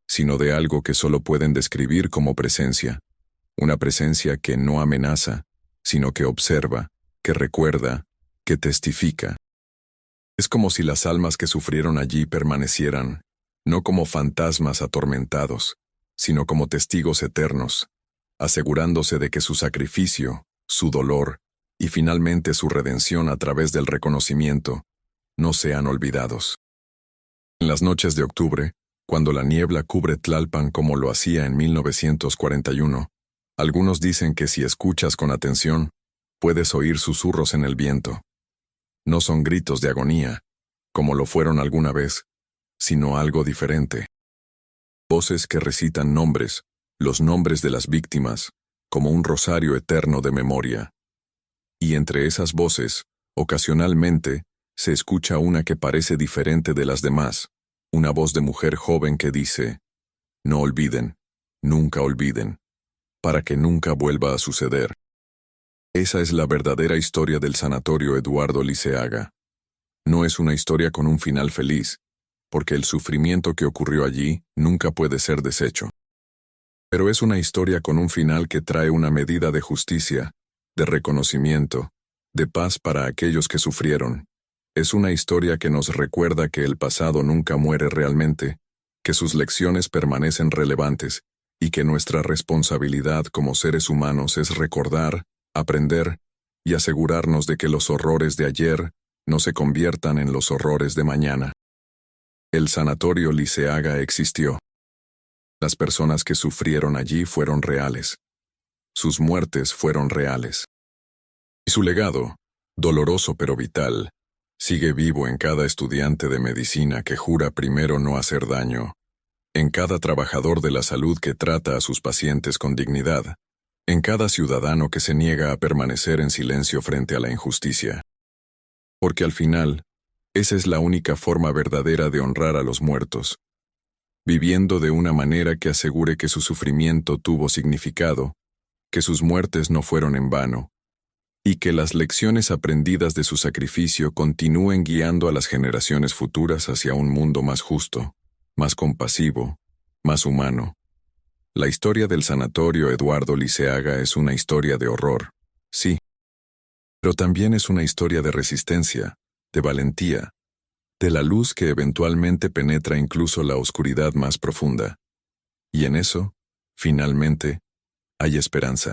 sino de algo que solo pueden describir como presencia, una presencia que no amenaza, sino que observa, que recuerda, que testifica. Es como si las almas que sufrieron allí permanecieran, no como fantasmas atormentados, sino como testigos eternos, asegurándose de que su sacrificio, su dolor y finalmente su redención a través del reconocimiento no sean olvidados. En las noches de octubre, cuando la niebla cubre Tlalpan como lo hacía en 1941, algunos dicen que si escuchas con atención, puedes oír susurros en el viento. No son gritos de agonía, como lo fueron alguna vez, sino algo diferente. Voces que recitan nombres, los nombres de las víctimas, como un rosario eterno de memoria. Y entre esas voces, ocasionalmente, se escucha una que parece diferente de las demás, una voz de mujer joven que dice: no olviden, nunca olviden, para que nunca vuelva a suceder. Esa es la verdadera historia del Sanatorio Eduardo Liceaga. No es una historia con un final feliz, porque el sufrimiento que ocurrió allí nunca puede ser deshecho. Pero es una historia con un final que trae una medida de justicia, de reconocimiento, de paz para aquellos que sufrieron. Es una historia que nos recuerda que el pasado nunca muere realmente, que sus lecciones permanecen relevantes, y que nuestra responsabilidad como seres humanos es recordar, aprender, y asegurarnos de que los horrores de ayer no se conviertan en los horrores de mañana. El Sanatorio Liceaga existió. Las personas que sufrieron allí fueron reales. sus muertes fueron reales. Y su legado, doloroso pero vital, sigue vivo en cada estudiante de medicina que jura primero no hacer daño, en cada trabajador de la salud que trata a sus pacientes con dignidad, en cada ciudadano que se niega a permanecer en silencio frente a la injusticia. Porque al final, esa es la única forma verdadera de honrar a los muertos, viviendo de una manera que asegure que su sufrimiento tuvo significado, que sus muertes no fueron en vano, y que las lecciones aprendidas de su sacrificio continúen guiando a las generaciones futuras hacia un mundo más justo, más compasivo, más humano. La historia del Sanatorio Eduardo Liceaga es una historia de horror, sí, pero también es una historia de resistencia, de valentía, de la luz que eventualmente penetra incluso la oscuridad más profunda. Y en eso, finalmente, hay esperanza.